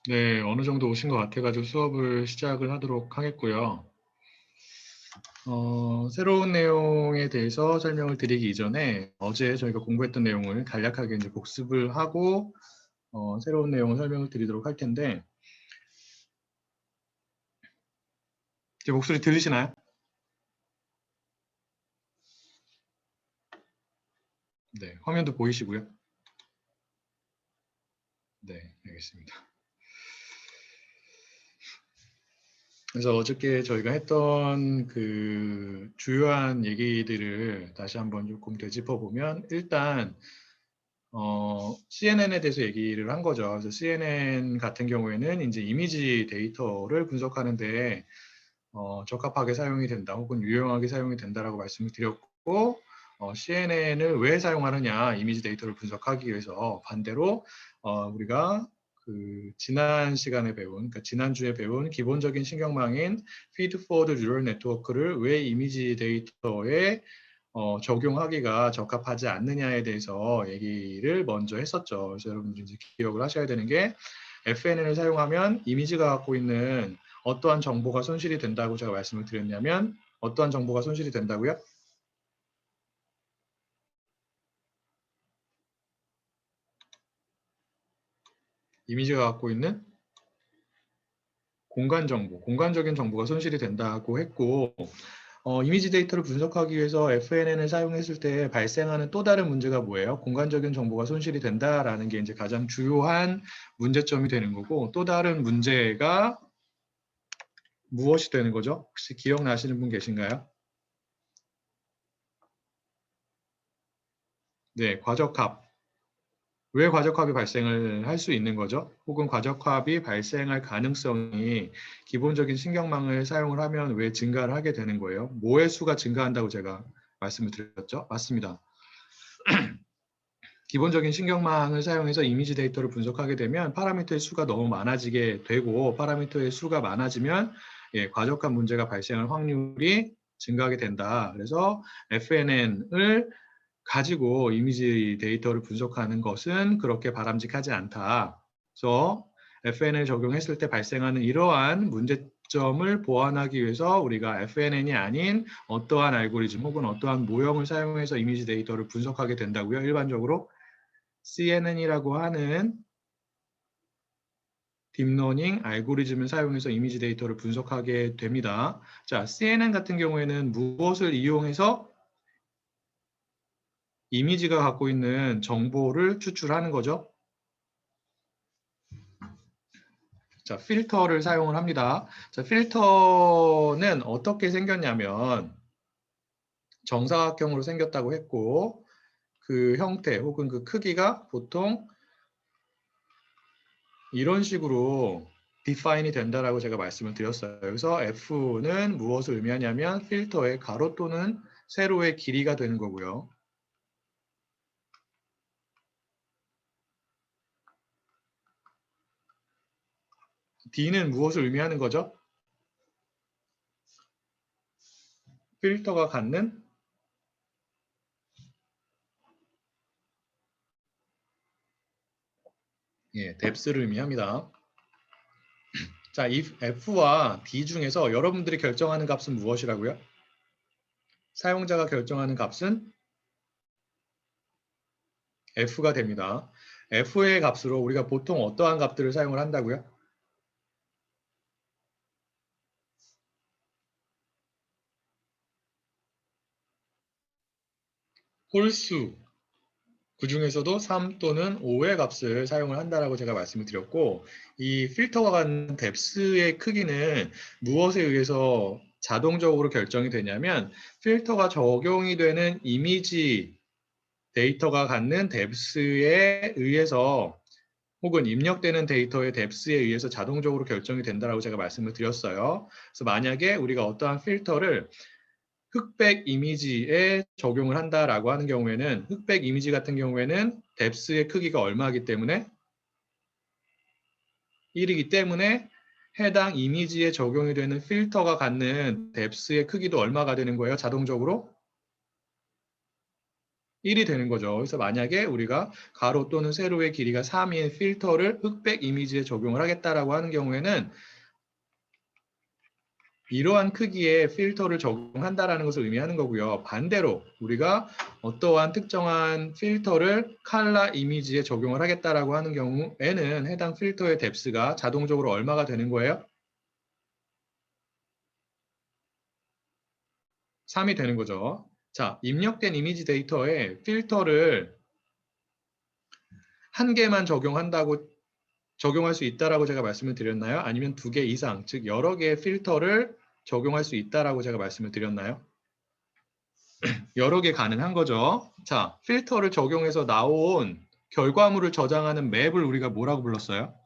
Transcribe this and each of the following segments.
네, 어느 정도 오신 것 같아가지고 수업을 시작을 하도록 하겠고요. 새로운 내용에 대해서 설명을 드리기 이전에 어제 저희가 공부했던 내용을 간략하게 이제 복습을 하고 새로운 내용을 설명을 드리도록 할 텐데, 제 목소리 들리시나요? 네, 화면도 보이시고요. 네, 알겠습니다. 그래서 어저께 저희가 했던 그 주요한 얘기들을 다시 한번 조금 되짚어 보면, 일단 CNN에 대해서 얘기를 한 거죠. 그래서 CNN 같은 경우에는 이제 이미지 데이터를 분석하는데 적합하게 사용이 된다, 혹은 유용하게 사용이 된다라고 말씀을 드렸고, CNN을 왜 사용하느냐, 이미지 데이터를 분석하기 위해서. 반대로 우리가 그 지난 시간에 배운, 그러니까 지난주에 배운 기본적인 신경망인 피드포워드 뉴럴 네트워크를 왜 이미지 데이터에 적용하기가 적합하지 않느냐에 대해서 얘기를 먼저 했었죠. 그래서 여러분들이 이제 기억을 하셔야 되는 게, FNN을 사용하면 이미지가 갖고 있는 어떠한 정보가 손실이 된다고 제가 말씀을 드렸냐면, 어떠한 정보가 손실이 된다고요? 이미지가 갖고 있는 공간 정보, 공간적인 정보가 손실이 된다고 했고, 이미지 데이터를 분석하기 위해서 FNN을 사용했을 때 발생하는 또 다른 문제가 뭐예요? 공간적인 정보가 손실이 된다라는 게 이제 가장 주요한 문제점이 되는 거고, 또 다른 문제가 무엇이 되는 거죠? 혹시 기억나시는 분 계신가요? 네, 과적합. 왜 과적합이 발생을 할 수 있는 거죠? 혹은 과적합이 발생할 가능성이 기본적인 신경망을 사용을 하면 왜 증가를 하게 되는 거예요? 뭐의 수가 증가한다고 제가 말씀을 드렸죠? 맞습니다. 기본적인 신경망을 사용해서 이미지 데이터를 분석하게 되면 파라미터의 수가 너무 많아지게 되고, 파라미터의 수가 많아지면 과적한 문제가 발생할 확률이 증가하게 된다. 그래서 FNN을 가지고 이미지 데이터를 분석하는 것은 그렇게 바람직하지 않다. 그래서 FNN을 적용했을 때 발생하는 이러한 문제점을 보완하기 위해서 우리가 FNN이 아닌 어떠한 알고리즘 혹은 어떠한 모형을 사용해서 이미지 데이터를 분석하게 된다고요. 일반적으로 CNN이라고 하는 딥러닝 알고리즘을 사용해서 이미지 데이터를 분석하게 됩니다. 자, CNN 같은 경우에는 무엇을 이용해서 이미지가 갖고 있는 정보를 추출하는 거죠? 자, 필터를 사용을 합니다. 자, 필터는 어떻게 생겼냐면 정사각형으로 생겼다고 했고, 그 형태 혹은 그 크기가 보통 이런 식으로 디파인이 된다라고 제가 말씀을 드렸어요. 그래서 F는 무엇을 의미하냐면 필터의 가로 또는 세로의 길이가 되는 거고요. D는 무엇을 의미하는 거죠? 필터가 갖는 뎁스를 의미합니다. 자, 이 F와 D 중에서 여러분들이 결정하는 값은 무엇이라고요? 사용자가 결정하는 값은 F가 됩니다. F의 값으로 우리가 보통 어떠한 값들을 사용을 한다고요? 홀수, 그 중에서도 3 또는 5의 값을 사용을 한다라고 제가 말씀을 드렸고, 이 필터가 갖는 뎁스의 크기는 무엇에 의해서 자동적으로 결정이 되냐면 필터가 적용이 되는 이미지 데이터가 갖는 뎁스에 의해서, 혹은 입력되는 데이터의 뎁스에 의해서 자동적으로 결정이 된다라고 제가 말씀을 드렸어요. 그래서 만약에 우리가 어떠한 필터를 흑백 이미지에 적용을 한다라고 하는 경우에는, 흑백 이미지 같은 경우에는 뎁스의 크기가 얼마이기 때문에 1이기 때문에 해당 이미지에 적용이 되는 필터가 갖는 뎁스의 크기도 얼마가 되는 거예요? 자동적으로 1이 되는 거죠. 그래서 만약에 우리가 가로 또는 세로의 길이가 3인 필터를 흑백 이미지에 적용을 하겠다라고 하는 경우에는 이러한 크기의 필터를 적용한다라는 것을 의미하는 거고요. 반대로 우리가 어떠한 특정한 필터를 컬러 이미지에 적용을 하겠다라고 하는 경우에는 해당 필터의 뎁스가 자동적으로 얼마가 되는 거예요? 3이 되는 거죠. 자, 입력된 이미지 데이터에 필터를 한 개만 적용할 수 있다라고 제가 말씀을 드렸나요? 아니면 두 개 이상, 즉 여러 개의 필터를 적용할 수 있다라고 제가 말씀을 드렸나요? 여러 개 가능한 거죠. 자, 필터를 적용해서 나온 결과물을 저장하는 맵을 우리가 뭐라고 불렀어요?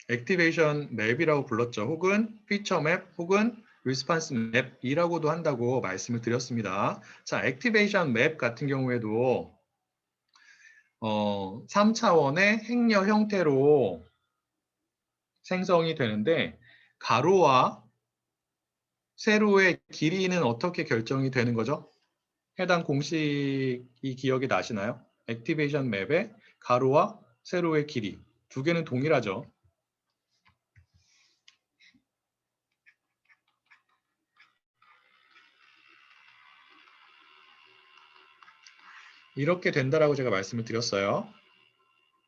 액티베이션 맵이라고 불렀죠. 혹은 피처 맵, 혹은 리스판스 맵이라고도 한다고 말씀을 드렸습니다. 자, 액티베이션 맵 같은 경우에도 3차원의 행렬 형태로 생성이 되는데 가로와 세로의 길이는 어떻게 결정이 되는 거죠? 해당 공식이 기억이 나시나요? 액티베이션 맵의 가로와 세로의 길이 두 개는 동일하죠. 이렇게 된다라고 제가 말씀을 드렸어요.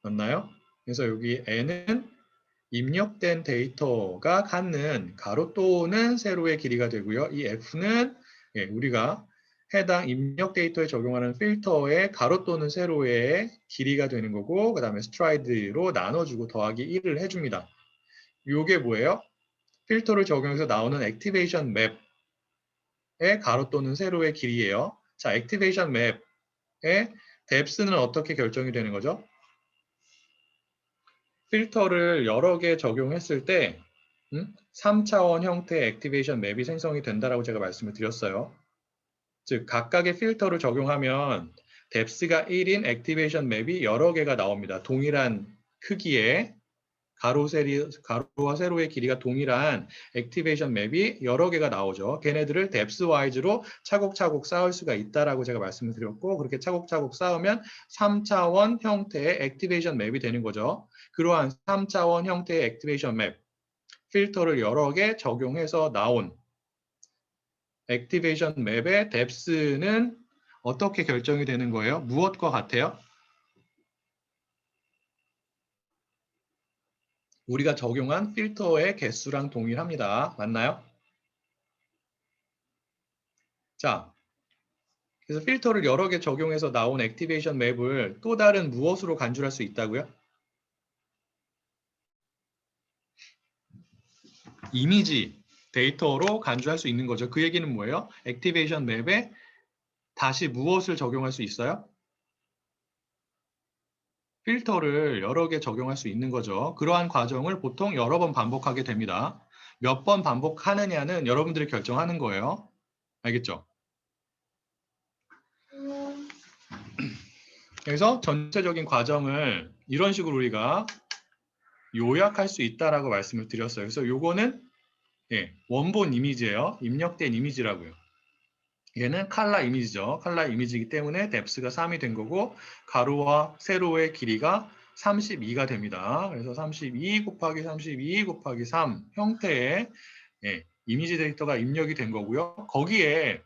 맞나요? 그래서 여기 n은 입력된 데이터가 갖는 가로 또는 세로의 길이가 되고요. 이 f는 우리가 해당 입력 데이터에 적용하는 필터의 가로 또는 세로의 길이가 되는 거고, 그 다음에 스트라이드로 나눠주고 더하기 1을 해줍니다. 이게 뭐예요? 필터를 적용해서 나오는 액티베이션 맵의 가로 또는 세로의 길이예요. 자, 액티베이션 맵의 뎁스는 어떻게 결정이 되는 거죠? 필터를 여러 개 적용했을 때 3차원 형태의 액티베이션 맵이 생성이 된다라고 제가 말씀을 드렸어요. 즉 각각의 필터를 적용하면 뎁스가 1인 액티베이션 맵이 여러 개가 나옵니다. 동일한 크기의 가로와 세로의 길이가 동일한 액티베이션 맵이 여러 개가 나오죠. 걔네들을 뎁스 와이즈로 차곡차곡 쌓을 수가 있다라고 제가 말씀을 드렸고, 그렇게 차곡차곡 쌓으면 3차원 형태의 액티베이션 맵이 되는 거죠. 그러한 3차원 형태의 액티베이션 맵, 필터를 여러 개 적용해서 나온 액티베이션 맵의 뎁스는 어떻게 결정이 되는 거예요? 무엇과 같아요? 우리가 적용한 필터의 개수랑 동일합니다. 맞나요? 자, 그래서 필터를 여러 개 적용해서 나온 액티베이션 맵을 또 다른 무엇으로 간주할 수 있다고요? 이미지 데이터로 간주할 수 있는 거죠. 그 얘기는 뭐예요? 액티베이션 맵에 다시 무엇을 적용할 수 있어요? 필터를 여러 개 적용할 수 있는 거죠. 그러한 과정을 보통 여러 번 반복하게 됩니다. 몇 번 반복하느냐는 여러분들이 결정하는 거예요. 알겠죠? 그래서 전체적인 과정을 이런 식으로 우리가 요약할 수 있다라고 말씀을 드렸어요. 그래서 요거는 원본 이미지예요. 입력된 이미지라고요. 얘는 컬러 이미지죠. 컬러 이미지이기 때문에 뎁스가 3이 된 거고 가로와 세로의 길이가 32가 됩니다. 그래서 32 곱하기 32 곱하기 3 형태의 이미지 데이터가 입력이 된 거고요. 거기에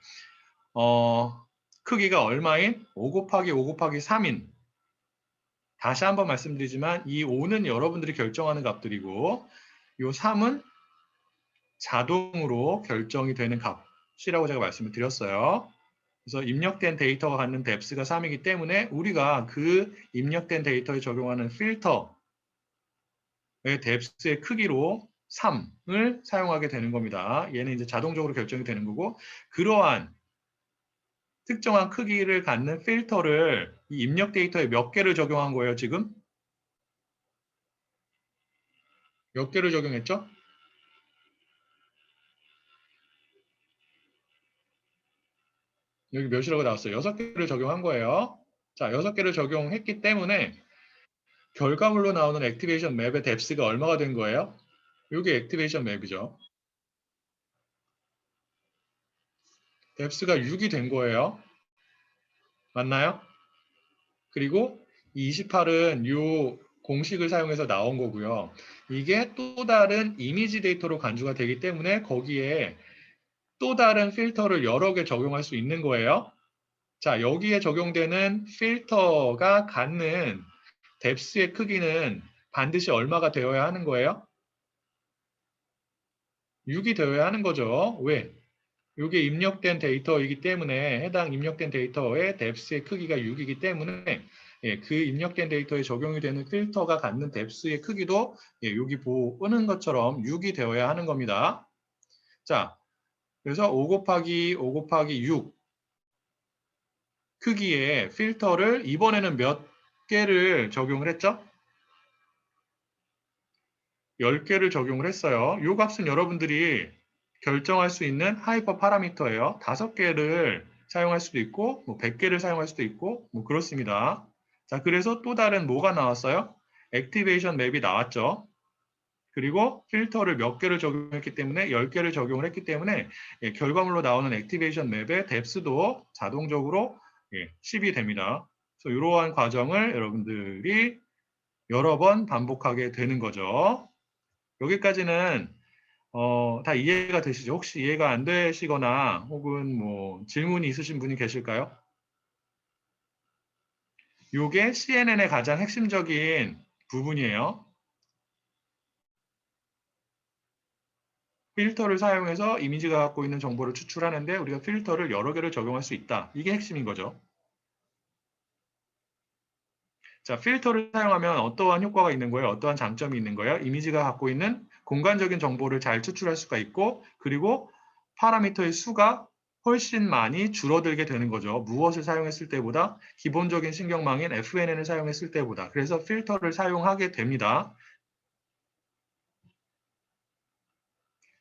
크기가 얼마인? 5 곱하기 5 곱하기 3인 다시 한번 말씀드리지만 이 5는 여러분들이 결정하는 값들이고 이 3은 자동으로 결정이 되는 값이라고 제가 말씀을 드렸어요. 그래서 입력된 데이터가 갖는 뎁스가 3이기 때문에 우리가 그 입력된 데이터에 적용하는 필터의 뎁스의 크기로 3을 사용하게 되는 겁니다. 얘는 이제 자동적으로 결정이 되는 거고 그러한 특정한 크기를 갖는 필터를 이 입력 데이터에 몇 개를 적용한 거예요, 지금? 몇 개를 적용했죠? 여기 몇이라고 나왔어요? 6개를 적용한 거예요. 자, 6개를 적용했기 때문에 결과물로 나오는 액티베이션 맵의 뎁스가 얼마가 된 거예요? 이게 액티베이션 맵이죠. 뎁스가 6이 된 거예요. 맞나요? 그리고 이 28은 이 공식을 사용해서 나온 거고요. 이게 또 다른 이미지 데이터로 간주가 되기 때문에 거기에 또 다른 필터를 여러 개 적용할 수 있는 거예요. 자, 여기에 적용되는 필터가 갖는 뎁스의 크기는 반드시 얼마가 되어야 하는 거예요? 6이 되어야 하는 거죠. 왜? 이게 입력된 데이터이기 때문에 해당 입력된 데이터의 뎁스의 크기가 6이기 때문에 그 입력된 데이터에 적용이 되는 필터가 갖는 뎁스의 크기도 여기 보는 것처럼 6이 되어야 하는 겁니다. 자, 그래서 5 곱하기 5 곱하기 6 크기의 필터를 이번에는 몇 개를 적용을 했죠? 10개를 적용을 했어요. 이 값은 여러분들이 결정할 수 있는 하이퍼 파라미터예요. 5개를 사용할 수도 있고 100개를 사용할 수도 있고 그렇습니다. 자, 그래서 또 다른 뭐가 나왔어요? 액티베이션 맵이 나왔죠. 그리고 필터를 몇 개를 적용했기 때문에 10개를 적용을 했기 때문에 결과물로 나오는 액티베이션 맵의 뎁스도 자동적으로 10이 됩니다. 그래서 이러한 과정을 여러분들이 여러 번 반복하게 되는 거죠. 여기까지는 다 이해가 되시죠? 혹시 이해가 안 되시거나 혹은 뭐 질문이 있으신 분이 계실까요? 이게 CNN의 가장 핵심적인 부분이에요. 필터를 사용해서 이미지가 갖고 있는 정보를 추출하는데 우리가 필터를 여러 개를 적용할 수 있다. 이게 핵심인 거죠. 자, 필터를 사용하면 어떠한 효과가 있는 거예요? 어떠한 장점이 있는 거예요? 이미지가 갖고 있는 공간적인 정보를 잘 추출할 수가 있고 그리고 파라미터의 수가 훨씬 많이 줄어들게 되는 거죠. 무엇을 사용했을 때보다 기본적인 신경망인 FNN을 사용했을 때보다. 그래서 필터를 사용하게 됩니다.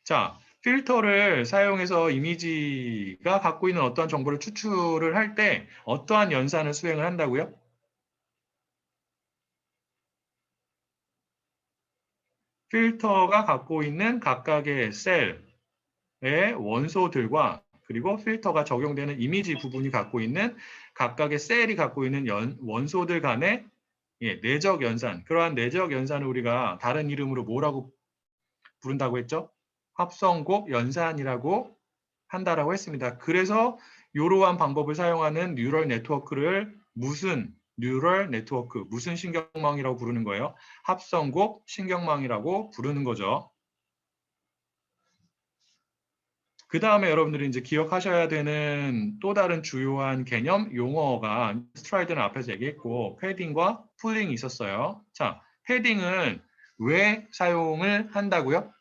자, 필터를 사용해서 이미지가 갖고 있는 어떠한 정보를 추출을 할 때 어떠한 연산을 수행을 한다고요? 필터가 갖고 있는 각각의 셀의 원소들과 그리고 필터가 적용되는 이미지 부분이 갖고 있는 각각의 셀이 갖고 있는 원소들 간의 내적 연산, 그러한 내적 연산을 우리가 다른 이름으로 뭐라고 부른다고 했죠? 합성곱 연산이라고 한다라고 했습니다. 그래서 이러한 방법을 사용하는 뉴럴 네트워크를 무슨 뉴럴 네트워크, 무슨 신경망이라고 부르는 거예요? 합성곱 신경망이라고 부르는 거죠. 그 다음에 여러분들이 이제 기억하셔야 되는 또 다른 주요한 개념 용어가 스트라이드는 앞에서 얘기했고 패딩과 풀링이 있었어요. 자, 패딩은 왜 사용을 한다고요?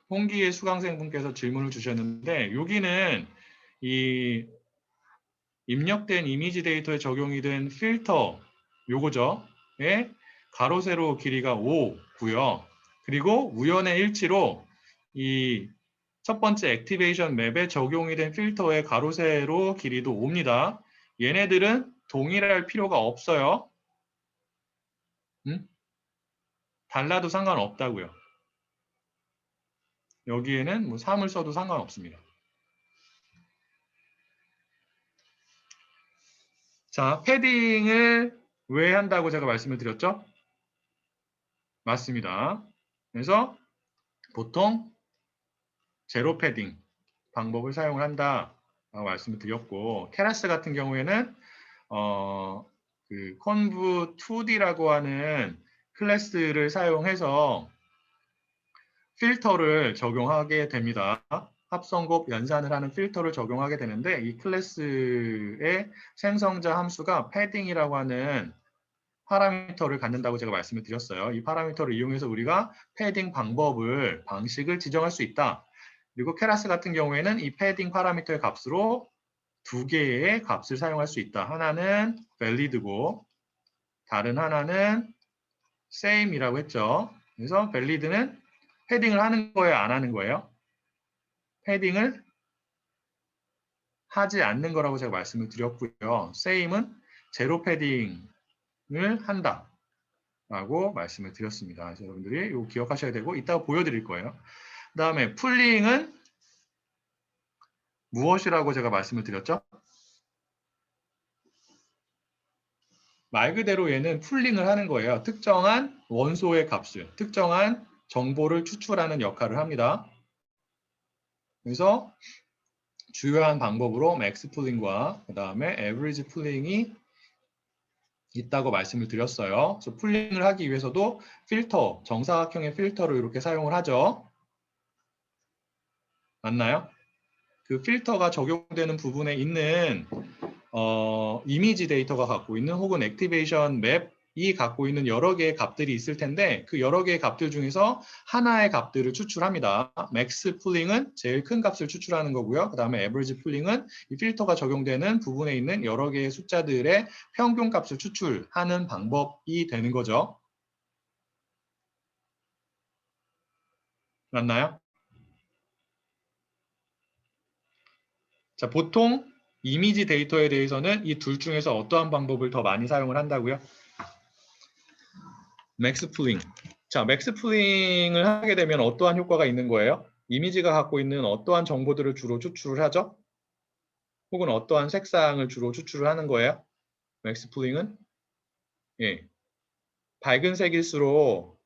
홍기의 수강생분께서 질문을 주셨는데 여기는 이 입력된 이미지 데이터에 적용이 된 필터 요거죠. 예? 가로 세로 길이가 5고요. 그리고 우연의 일치로 이 첫 번째 액티베이션 맵에 적용이 된 필터의 가로 세로 길이도 5입니다. 얘네들은 동일할 필요가 없어요. 달라도 상관없다고요. 여기에는 뭐 3을 써도 상관없습니다. 자, 패딩을 왜 한다고 제가 말씀을 드렸죠? 맞습니다. 그래서 보통 제로 패딩 방법을 사용을 한다라고 말씀을 드렸고 케라스 같은 경우에는 그 conv 2D라고 하는 클래스를 사용해서 필터를 적용하게 됩니다. 합성곱 연산을 하는 필터를 적용하게 되는데 이 클래스의 생성자 함수가 패딩이라고 하는 파라미터를 갖는다고 제가 말씀을 드렸어요. 이 파라미터를 이용해서 우리가 패딩 방식을 지정할 수 있다. 그리고 케라스 같은 경우에는 이 패딩 파라미터의 값으로 두 개의 값을 사용할 수 있다. 하나는 valid고 다른 하나는 same이라고 했죠. 그래서 valid는 패딩을 하는 거예요, 안 하는 거예요? 패딩을 하지 않는 거라고 제가 말씀을 드렸고요. same은 제로 패딩을 한다. 라고 말씀을 드렸습니다. 그래서 여러분들이 이거 기억하셔야 되고 이따가 보여드릴 거예요. 그 다음에 풀링은 무엇이라고 제가 말씀을 드렸죠? 말 그대로 얘는 풀링을 하는 거예요. 특정한 원소의 값을, 특정한 정보를 추출하는 역할을 합니다. 그래서 주요한 방법으로 맥스 풀링과 그 다음에 에버리지 풀링이 있다고 말씀을 드렸어요. 그래서 풀링을 하기 위해서도 필터, 정사각형의 필터를 이렇게 사용을 하죠. 맞나요? 그 필터가 적용되는 부분에 있는 이미지 데이터가 갖고 있는 혹은 액티베이션 맵이 갖고 있는 여러 개의 값들이 있을 텐데 그 여러 개의 값들 중에서 하나의 값들을 추출합니다. 맥스 풀링은 제일 큰 값을 추출하는 거고요. 그 다음에 에버리지 풀링은 이 필터가 적용되는 부분에 있는 여러 개의 숫자들의 평균 값을 추출하는 방법이 되는 거죠. 맞나요? 자, 보통 이미지 데이터에 대해서는 이 둘 중에서 어떠한 방법을 더 많이 사용을 한다고요? 맥스 풀링. 자, 맥스 풀링을 하게 되면 어떠한 효과가 있는 거예요? 이미지가 갖고 있는 어떠한 정보들을 주로 추출을 하죠? 혹은 어떠한 색상을 주로 추출을 하는 거예요? 맥스 풀링은? 예. 밝은 색일수록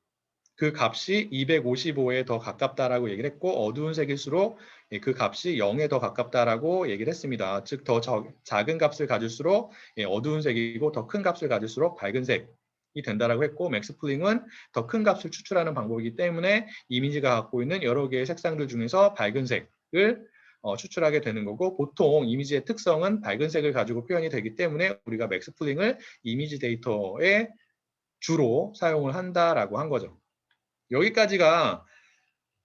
그 값이 255에 더 가깝다라고 얘기를 했고 어두운 색일수록 그 값이 0에 더 가깝다라고 얘기를 했습니다. 즉 더 작은 값을 가질수록 어두운 색이고 더 큰 값을 가질수록 밝은 색이 된다라고 했고 맥스 풀링은 더 큰 값을 추출하는 방법이기 때문에 이미지가 갖고 있는 여러 개의 색상들 중에서 밝은 색을 추출하게 되는 거고 보통 이미지의 특성은 밝은 색을 가지고 표현이 되기 때문에 우리가 맥스 풀링을 이미지 데이터에 주로 사용을 한다라고 한 거죠. 여기까지가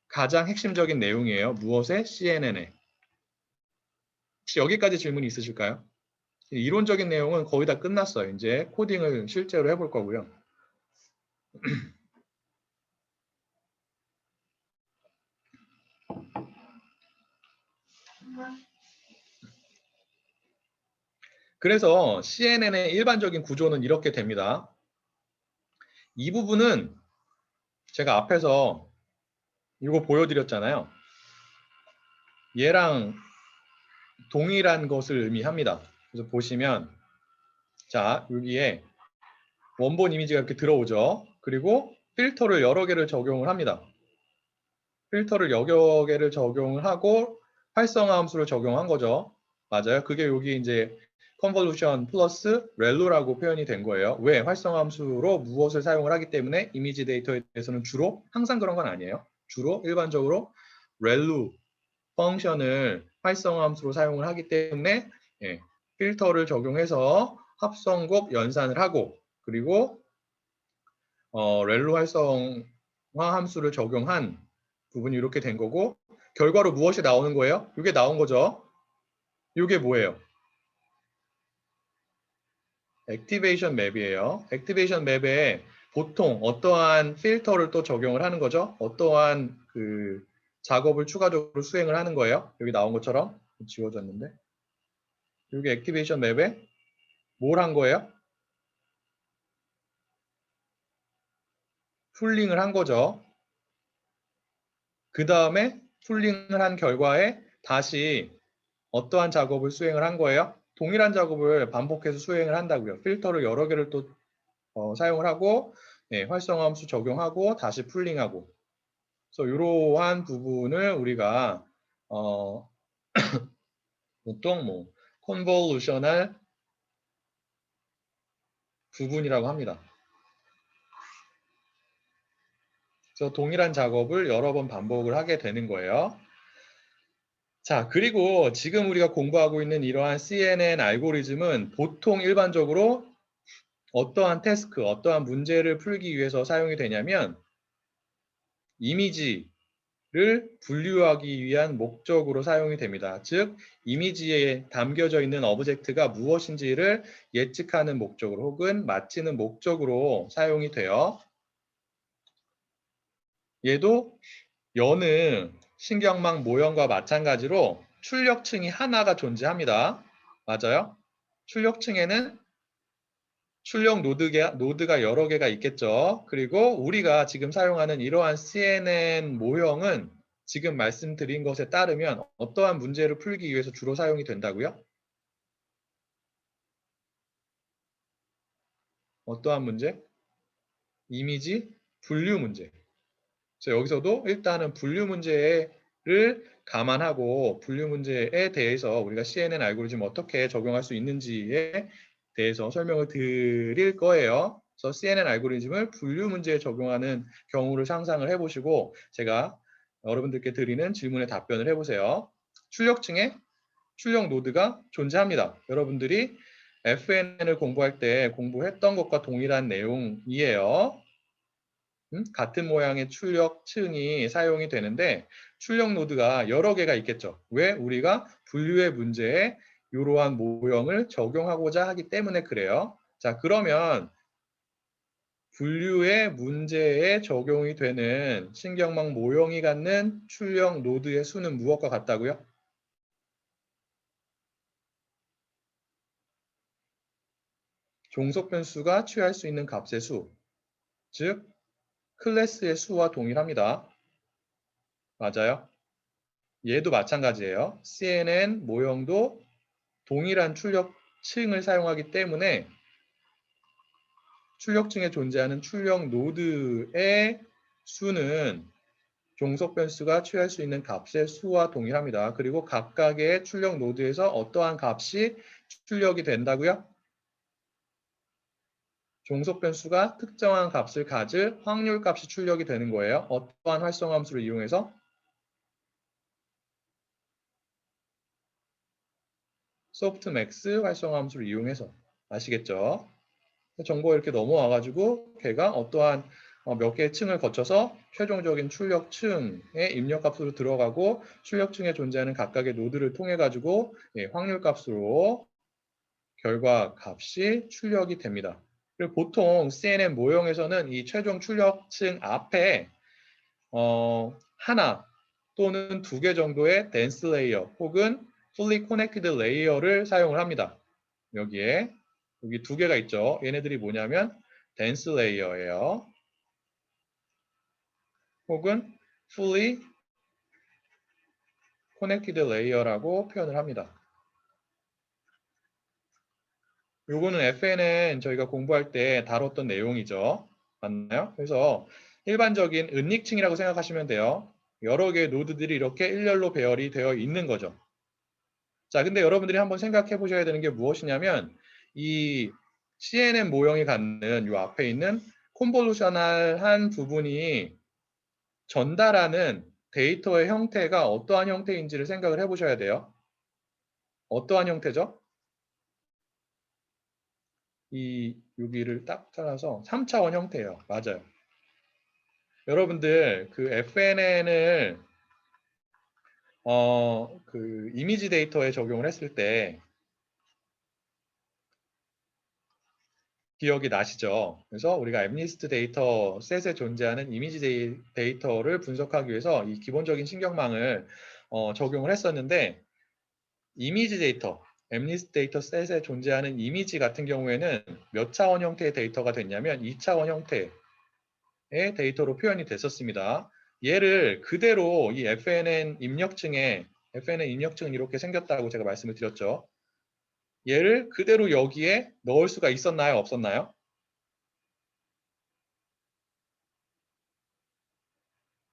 가장 핵심적인 내용이에요. 무엇에? CNN에. 혹시 여기까지 질문이 있으실까요? 이론적인 내용은 거의 다 끝났어요. 이제 코딩을 실제로 해볼 거고요. 그래서 CNN의 일반적인 구조는 이렇게 됩니다. 이 부분은 제가 앞에서 이거 보여드렸잖아요. 얘랑 동일한 것을 의미합니다. 그래서 보시면 자 여기에 원본 이미지가 이렇게 들어오죠. 그리고 필터를 여러 개를 적용을 합니다. 필터를 여러 개를 적용을 하고 활성화 함수를 적용한 거죠. 맞아요. 그게 여기 이제 컨볼루션 플러스 렐루라고 표현이 된 거예요. 왜? 활성화 함수로 무엇을 사용을 하기 때문에 이미지 데이터에 대해서는 주로 항상 그런 건 아니에요. 주로 일반적으로 렐루 펑션을 활성화 함수로 사용을 하기 때문에 필터를 적용해서 합성곱 연산을 하고 그리고 렐루 활성화 함수를 적용한 부분이 이렇게 된 거고 결과로 무엇이 나오는 거예요? 이게 나온 거죠. 이게 뭐예요? 액티베이션 맵이에요. 액티베이션 맵에 보통 어떠한 필터를 또 적용을 하는 거죠. 어떠한 그 작업을 추가적으로 수행을 하는 거예요. 여기 나온 것처럼 지워졌는데 여기 액티베이션 맵에 뭘 한 거예요? 풀링을 한 거죠. 그 다음에 풀링을 한 결과에 다시 어떠한 작업을 수행을 한 거예요? 동일한 작업을 반복해서 수행을 한다고요. 필터를 여러 개를 또 사용을 하고 활성화 함수 적용하고 다시 풀링하고 그래서 이러한 부분을 우리가 보통 뭐 컨볼루셔널 부분이라고 합니다. 그래서 동일한 작업을 여러 번 반복을 하게 되는 거예요. 자, 그리고 지금 우리가 공부하고 있는 이러한 CNN 알고리즘은 보통 일반적으로 어떠한 태스크, 어떠한 문제를 풀기 위해서 사용이 되냐면 이미지를 분류하기 위한 목적으로 사용이 됩니다. 즉, 이미지에 담겨져 있는 오브젝트가 무엇인지를 예측하는 목적으로 혹은 맞히는 목적으로 사용이 돼요. 얘도 여는 신경망 모형과 마찬가지로 출력층이 하나가 존재합니다. 맞아요? 출력층에는 출력 노드가 여러 개가 있겠죠. 그리고 우리가 지금 사용하는 이러한 CNN 모형은 지금 말씀드린 것에 따르면 어떠한 문제를 풀기 위해서 주로 사용이 된다고요? 어떠한 문제? 이미지 분류 문제. 그래서 여기서도 일단은 분류 문제를 감안하고 분류 문제에 대해서 우리가 CNN 알고리즘 어떻게 적용할 수 있는지에 대해서 설명을 드릴 거예요. 그래서 CNN 알고리즘을 분류 문제에 적용하는 경우를 상상을 해보시고 제가 여러분들께 드리는 질문에 답변을 해보세요. 출력층에 출력 노드가 존재합니다. 여러분들이 FNN을 공부할 때 공부했던 것과 동일한 내용이에요. 같은 모양의 출력층이 사용이 되는데 출력 노드가 여러 개가 있겠죠. 왜? 우리가 분류의 문제에 이러한 모형을 적용하고자 하기 때문에 그래요. 자, 그러면 분류의 문제에 적용이 되는 신경망 모형이 갖는 출력 노드의 수는 무엇과 같다고요? 종속 변수가 취할 수 있는 값의 수, 즉 클래스의 수와 동일합니다. 맞아요? 얘도 마찬가지예요. CNN 모형도 동일한 출력층을 사용하기 때문에 출력층에 존재하는 출력 노드의 수는 종속 변수가 취할 수 있는 값의 수와 동일합니다. 그리고 각각의 출력 노드에서 어떠한 값이 출력이 된다고요? 종속 변수가 특정한 값을 가질 확률 값이 출력이 되는 거예요. 어떠한 활성 함수를 이용해서? 소프트맥스 활성 함수를 이용해서. 아시겠죠? 정보가 이렇게 넘어와가지고 걔가 어떠한 몇 개의 층을 거쳐서 최종적인 출력층의 입력값으로 들어가고 출력층에 존재하는 각각의 노드를 통해 가지고 확률값으로 결과 값이 출력이 됩니다. 그리고 보통 CNN 모형에서는 이 최종 출력층 앞에 하나 또는 두 개 정도의 dense layer 혹은 fully connected layer를 사용을 합니다. 여기에 여기 두 개가 있죠. 얘네들이 뭐냐면 dense layer예요. 혹은 fully connected layer라고 표현을 합니다. 요거는 FN은 저희가 공부할 때 다뤘던 내용이죠. 맞나요? 그래서 일반적인 은닉층이라고 생각하시면 돼요. 여러 개의 노드들이 이렇게 일렬로 배열이 되어 있는 거죠. 자, 근데 여러분들이 한번 생각해 보셔야 되는 게 무엇이냐면 이 CNN 모형이 갖는 요 앞에 있는 콘볼루셔널한 부분이 전달하는 데이터의 형태가 어떠한 형태인지를 생각을 해 보셔야 돼요. 어떠한 형태죠? 이 여기를 딱 잘라서 3차원 형태예요. 맞아요. 여러분들 그 FNN을 그 이미지 데이터에 적용을 했을 때 기억이 나시죠? 그래서 우리가 엠니스트 데이터 셋에 존재하는 이미지 데이터를 분석하기 위해서 이 기본적인 신경망을 적용을 했었는데 이미지 데이터, 엠니스트 데이터 셋에 존재하는 이미지 같은 경우에는 몇 차원 형태의 데이터가 됐냐면 2차원 형태의 데이터로 표현이 됐었습니다. 얘를 그대로 이 FNN 입력층은 이렇게 생겼다고 제가 말씀을 드렸죠. 얘를 그대로 여기에 넣을 수가 있었나요? 없었나요?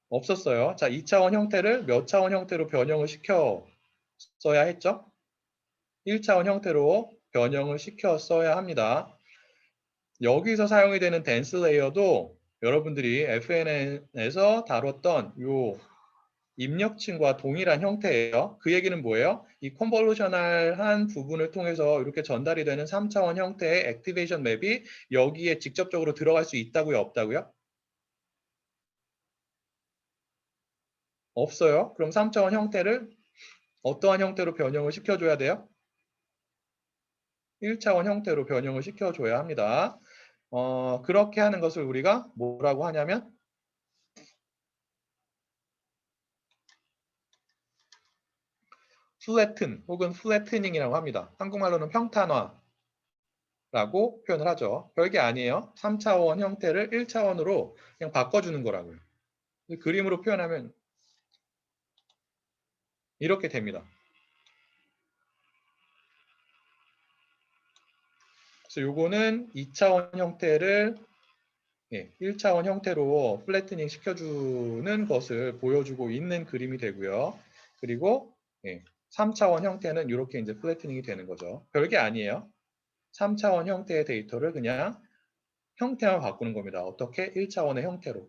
없었어요. 자, 2차원 형태를 몇 차원 형태로 변형을 시켜 써야 했죠? 1차원 형태로 변형을 시켜 써야 합니다. 여기서 사용이 되는 댄스 레이어도 여러분들이 FNN에서 다뤘던 요 입력층과 동일한 형태예요. 그 얘기는 뭐예요? 이 컨볼루셔널한 부분을 통해서 이렇게 전달이 되는 3차원 형태의 액티베이션 맵이 여기에 직접적으로 들어갈 수 있다고요? 없다고요? 없어요. 그럼 3차원 형태를 어떠한 형태로 변형을 시켜줘야 돼요? 1차원 형태로 변형을 시켜줘야 합니다. 그렇게 하는 것을 우리가 뭐라고 하냐면 플래튼 혹은 플래트닝이라고 합니다. 한국말로는 평탄화 라고 표현을 하죠. 별게 아니에요. 3차원 형태를 1차원으로 그냥 바꿔주는 거라고요. 그림으로 표현하면 이렇게 됩니다. 그래서 요거는 2차원 형태를 1차원 형태로 플래트닝 시켜주는 것을 보여주고 있는 그림이 되고요. 그리고 3차원 형태는 이렇게 이제 플래트닝이 되는 거죠. 별게 아니에요. 3차원 형태의 데이터를 그냥 형태만 바꾸는 겁니다. 어떻게? 1차원의 형태로.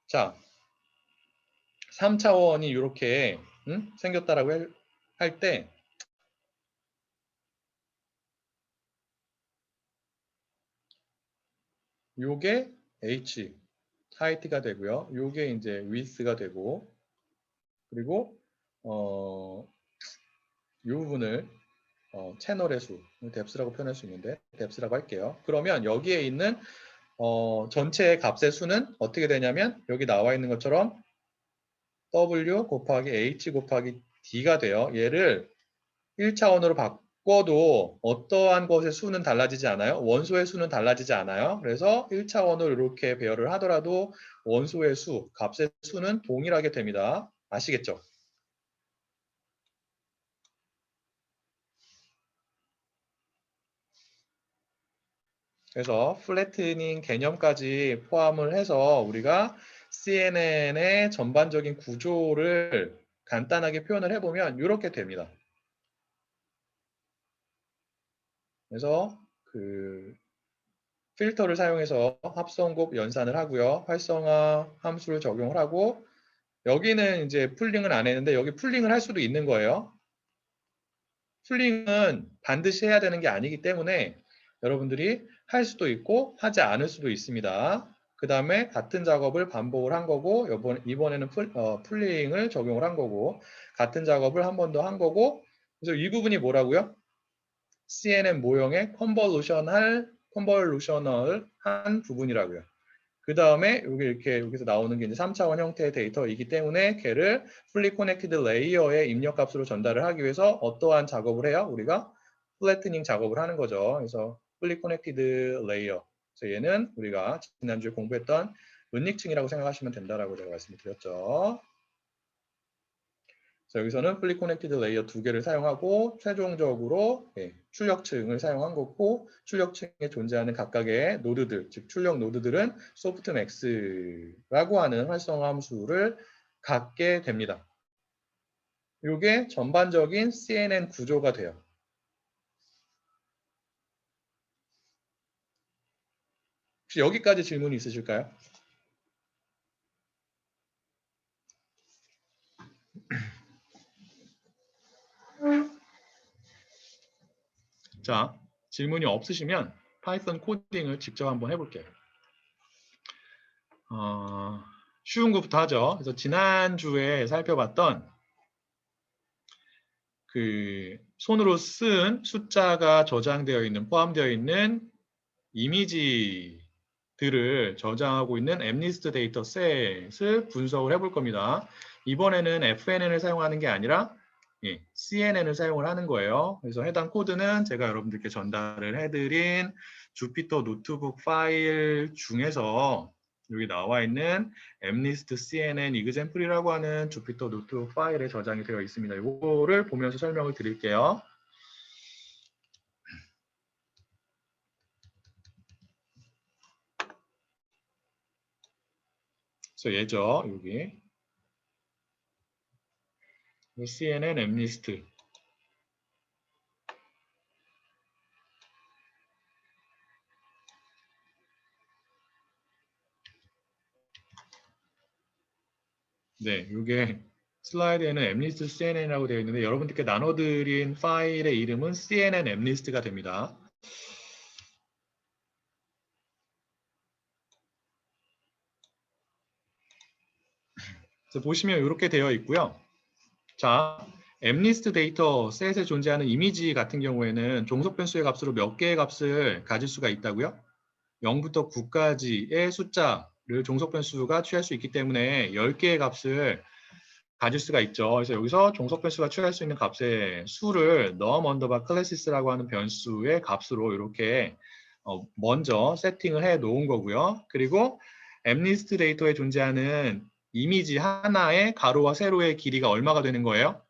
자, 3차원이 이렇게 생겼다라고 할 때 요게 H, 하이트가 되고요. 요게 이제 width가 되고 그리고 이 부분을 채널의 수, 뎁스라고 표현할 수 있는데 뎁스라고 할게요. 그러면 여기에 있는 전체 값의 수는 어떻게 되냐면 여기 나와 있는 것처럼 W 곱하기 H 곱하기 D가 돼요. 얘를 1차원으로 바꿔도 어떠한 것의 수는 달라지지 않아요. 원소의 수는 달라지지 않아요. 그래서 1차원으로 이렇게 배열을 하더라도 원소의 수, 값의 수는 동일하게 됩니다. 아시겠죠? 그래서 플래트닝 개념까지 포함을 해서 우리가 CNN의 전반적인 구조를 간단하게 표현을 해보면 이렇게 됩니다. 그래서 그 필터를 사용해서 합성곱 연산을 하고요. 활성화 함수를 적용을 하고 여기는 이제 풀링을 안 했는데 여기 풀링을 할 수도 있는 거예요. 풀링은 반드시 해야 되는 게 아니기 때문에 여러분들이 할 수도 있고 하지 않을 수도 있습니다. 그 다음에 같은 작업을 반복을 한 거고 이번에는 풀링을 적용을 한 거고 같은 작업을 한 번 더 한 거고 그래서 이 부분이 뭐라고요? CNN 모형의 컨볼루셔널한 부분이라고요. 그 다음에 여기 이렇게 여기서 나오는 게 이제 3차원 형태의 데이터이기 때문에 걔를 fully connected layer의 입력값으로 전달을 하기 위해서 어떠한 작업을 해요? 우리가 플래트닝 작업을 하는 거죠. 그래서 fully connected layer. 그래서 얘는 우리가 지난주에 공부했던 은닉층이라고 생각하시면 된다라고 제가 말씀을 드렸죠. 그래서 여기서는 fully connected layer 두 개를 사용하고 최종적으로 출력층을 사용한 거고 출력층에 존재하는 각각의 노드들, 즉 출력 노드들은 softmax라고 하는 활성화 함수를 갖게 됩니다. 이게 전반적인 CNN 구조가 돼요. 혹시 여기까지 질문이 있으실까요? 자, 질문이 없으시면 파이썬 코딩을 직접 한번 해볼게요. 쉬운 것부터 하죠. 그래서 지난주에 살펴봤던 그 손으로 쓴 숫자가 저장되어 있는, 포함되어 있는 이미지들을 저장하고 있는 엠니스트 데이터셋을 분석을 해볼 겁니다. 이번에는 FNN을 사용하는 게 아니라 CNN을 사용을 하는 거예요. 그래서 해당 코드는 제가 여러분들께 전달을 해드린 주피터 노트북 파일 중에서 여기 나와 있는 엠니스트 CNN example이라고 하는 주피터 노트북 파일에 저장이 되어 있습니다. 이거를 보면서 설명을 드릴게요. 그래서 얘죠, 여기. CNN 엠니스트. 네, 이게 슬라이드에는 엠리스트 CNN이라고 되어 있는데 여러분들께 나눠드린 파일의 이름은 CNN 엠리스트가 됩니다. 그래서 보시면 이렇게 되어 있고요. 자, 엠리스트 데이터 셋에 존재하는 이미지 같은 경우에는 종속 변수의 값으로 몇 개의 값을 가질 수가 있다고요? 0부터 9까지의 숫자를 종속 변수가 취할 수 있기 때문에 10개의 값을 가질 수가 있죠. 그래서 여기서 종속 변수가 취할 수 있는 값의 수를 num 언더바 classes라고 하는 변수의 값으로 이렇게 먼저 세팅을 해 놓은 거고요. 그리고 mlist 데이터에 존재하는 이미지 하나의 가로와 세로의 길이가 얼마가 되는 거예요?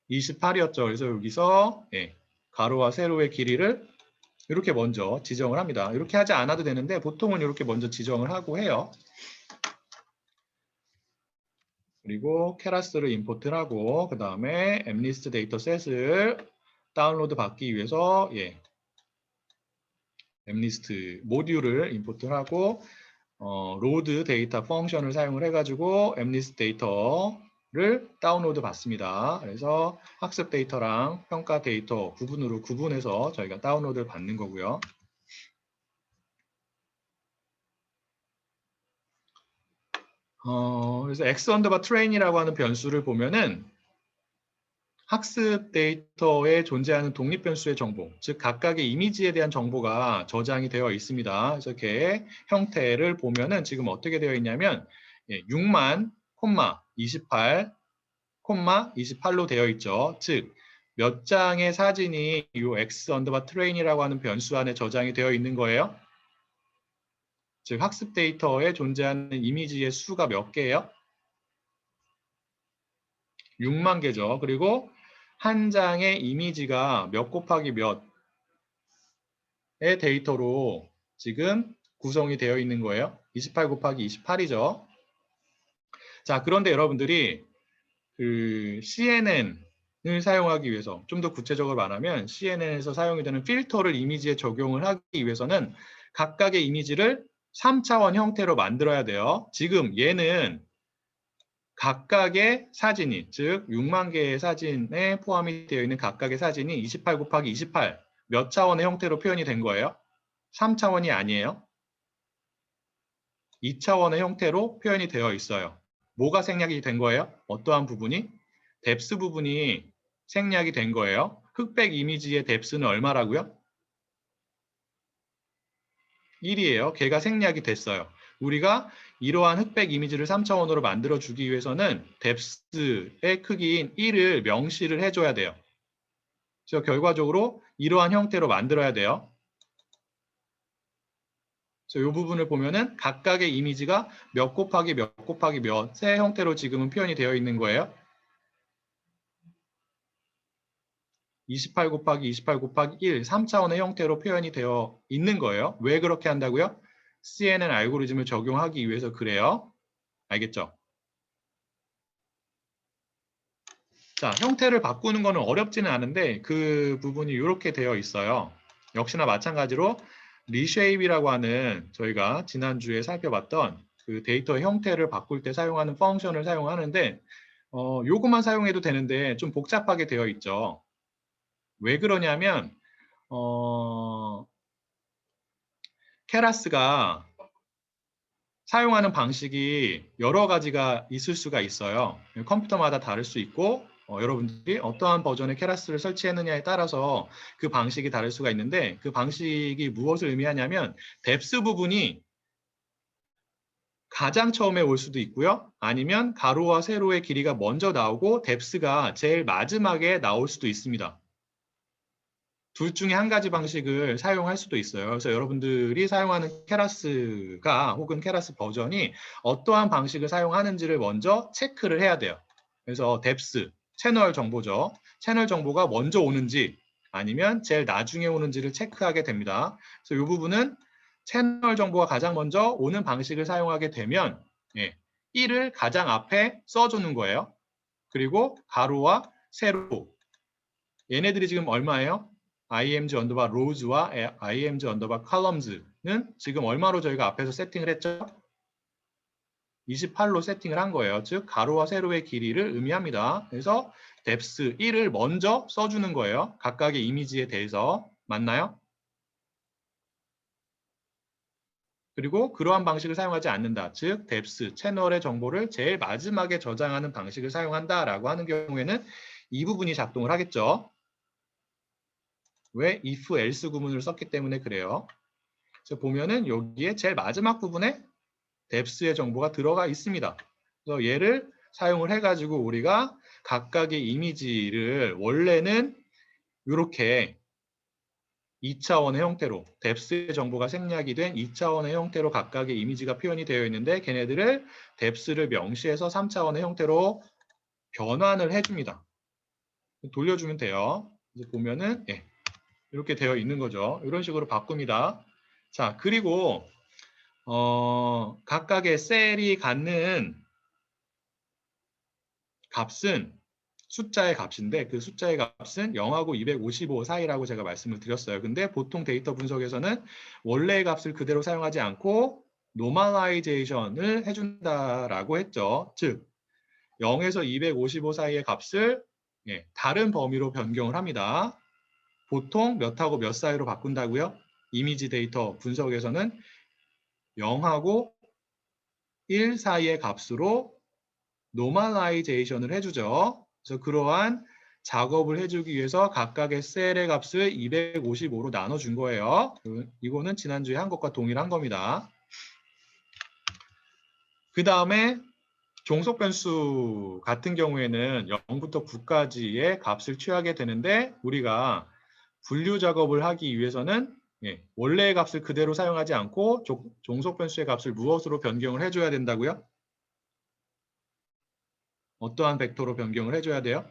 28이었죠. 그래서 여기서 가로와 세로의 길이를 이렇게 먼저 지정을 합니다. 이렇게 하지 않아도 되는데 보통은 이렇게 먼저 지정을 하고 해요. 그리고 케라스를 임포트를 하고 그 다음에 mlist 데이터셋을 다운로드 받기 위해서 mlist 모듈을 임포트를 하고 로드 데이터 펑션을 사용을 해가지고 mlist 데이터를 다운로드 받습니다. 그래서 학습 데이터랑 평가 데이터 부분으로 구분해서 저희가 다운로드를 받는 거고요. 그래서 x 언더바 train이라고 하는 변수를 보면은 학습 데이터에 존재하는 독립 변수의 정보, 즉 각각의 이미지에 대한 정보가 저장이 되어 있습니다. 그래서 이렇게 형태를 보면은 지금 어떻게 되어 있냐면 6만, 28, 28로 되어 있죠. 즉 몇 장의 사진이 이 x 언더바 train이라고 하는 변수 안에 저장이 되어 있는 거예요. 즉 학습 데이터에 존재하는 이미지의 수가 몇 개예요? 6만 개죠. 그리고 한 장의 이미지가 몇 곱하기 몇의 데이터로 지금 구성이 되어 있는 거예요. 28 곱하기 28이죠. 자, 그런데 여러분들이 그 CNN을 사용하기 위해서 좀 더 구체적으로 말하면 CNN에서 사용이 되는 필터를 이미지에 적용을 하기 위해서는 각각의 이미지를 3차원 형태로 만들어야 돼요. 지금 얘는 각각의 사진이, 즉 6만 개의 사진에 포함이 되어 있는 각각의 사진이 28 곱하기 28 몇 차원의 형태로 표현이 된 거예요? 3차원이 아니에요. 2차원의 형태로 표현이 되어 있어요. 뭐가 생략이 된 거예요? 어떠한 부분이? 뎁스 부분이 생략이 된 거예요. 흑백 이미지의 뎁스는 얼마라고요? 1이에요. 걔가 생략이 됐어요. 우리가 이러한 흑백 이미지를 3차원으로 만들어주기 위해서는 뎁스의 크기인 1을 명시를 해줘야 돼요. 그래서 결과적으로 이러한 형태로 만들어야 돼요. 그래서 이 부분을 보면은 각각의 이미지가 몇 곱하기 몇 곱하기 몇의 형태로 지금은 표현이 되어 있는 거예요. 28 곱하기 28 곱하기 1, 3차원의 형태로 표현이 되어 있는 거예요. 왜 그렇게 한다고요? CNN 알고리즘을 적용하기 위해서 그래요. 알겠죠? 자, 형태를 바꾸는 거는 어렵지는 않은데 그 부분이 이렇게 되어 있어요. 역시나 마찬가지로 reshape이라고 하는 저희가 지난주에 살펴봤던 그 데이터 형태를 바꿀 때 사용하는 펑션을 사용하는데 요것만 사용해도 되는데 좀 복잡하게 되어 있죠. 왜 그러냐면 케라스가 사용하는 방식이 여러 가지가 있을 수가 있어요. 컴퓨터마다 다를 수 있고 여러분들이 어떠한 버전의 케라스를 설치했느냐에 따라서 그 방식이 다를 수가 있는데 그 방식이 무엇을 의미하냐면 뎁스 부분이 가장 처음에 올 수도 있고요. 아니면 가로와 세로의 길이가 먼저 나오고 뎁스가 제일 마지막에 나올 수도 있습니다. 둘 중에 한 가지 방식을 사용할 수도 있어요. 그래서 여러분들이 사용하는 케라스가 혹은 케라스 버전이 어떠한 방식을 사용하는지를 먼저 체크를 해야 돼요. 그래서 뎁스, 채널 정보죠. 채널 정보가 먼저 오는지 아니면 제일 나중에 오는지를 체크하게 됩니다. 그래서 이 부분은 채널 정보가 가장 먼저 오는 방식을 사용하게 되면 1을 가장 앞에 써주는 거예요. 그리고 가로와 세로 얘네들이 지금 얼마예요? img 언더바 rows와 img 언더바 columns는 지금 얼마로 저희가 앞에서 세팅을 했죠? 28로 세팅을 한 거예요. 즉 가로와 세로의 길이를 의미합니다. 그래서 depth 1을 먼저 써주는 거예요. 각각의 이미지에 대해서. 맞나요? 그리고 그러한 방식을 사용하지 않는다. 즉 depth 채널의 정보를 제일 마지막에 저장하는 방식을 사용한다라고 하는 경우에는 이 부분이 작동을 하겠죠. 왜? if, else 구문을 썼기 때문에 그래요. 그래서 보면은 여기에 제일 마지막 부분에 depth의 정보가 들어가 있습니다. 그래서 얘를 사용을 해가지고 우리가 각각의 이미지를 원래는 이렇게 2차원의 형태로 뎁스의 정보가 생략이 된 2차원의 형태로 각각의 이미지가 표현이 되어 있는데 걔네들을 뎁스를 명시해서 3차원의 형태로 변환을 해줍니다. 돌려주면 돼요. 이제 보면은 이렇게 되어 있는 거죠. 이런 식으로 바꿉니다. 자, 그리고 각각의 셀이 갖는 값은 숫자의 값인데 그 숫자의 값은 0하고 255 사이라고 제가 말씀을 드렸어요. 근데 보통 데이터 분석에서는 원래의 값을 그대로 사용하지 않고 노멀라이제이션을 해준다라고 했죠. 즉 0에서 255 사이의 값을 다른 범위로 변경을 합니다. 보통 몇하고 몇 사이로 바꾼다고요? 이미지 데이터 분석에서는 0하고 1 사이의 값으로 노멀라이제이션을 해주죠. 그래서 그러한 작업을 해주기 위해서 각각의 셀의 값을 255로 나눠준 거예요. 이거는 지난주에 한 것과 동일한 겁니다. 그 다음에 종속 변수 같은 경우에는 0부터 9까지의 값을 취하게 되는데 우리가 분류 작업을 하기 위해서는 원래의 값을 그대로 사용하지 않고 종속 변수의 값을 무엇으로 변경을 해줘야 된다고요? 어떠한 벡터로 변경을 해줘야 돼요?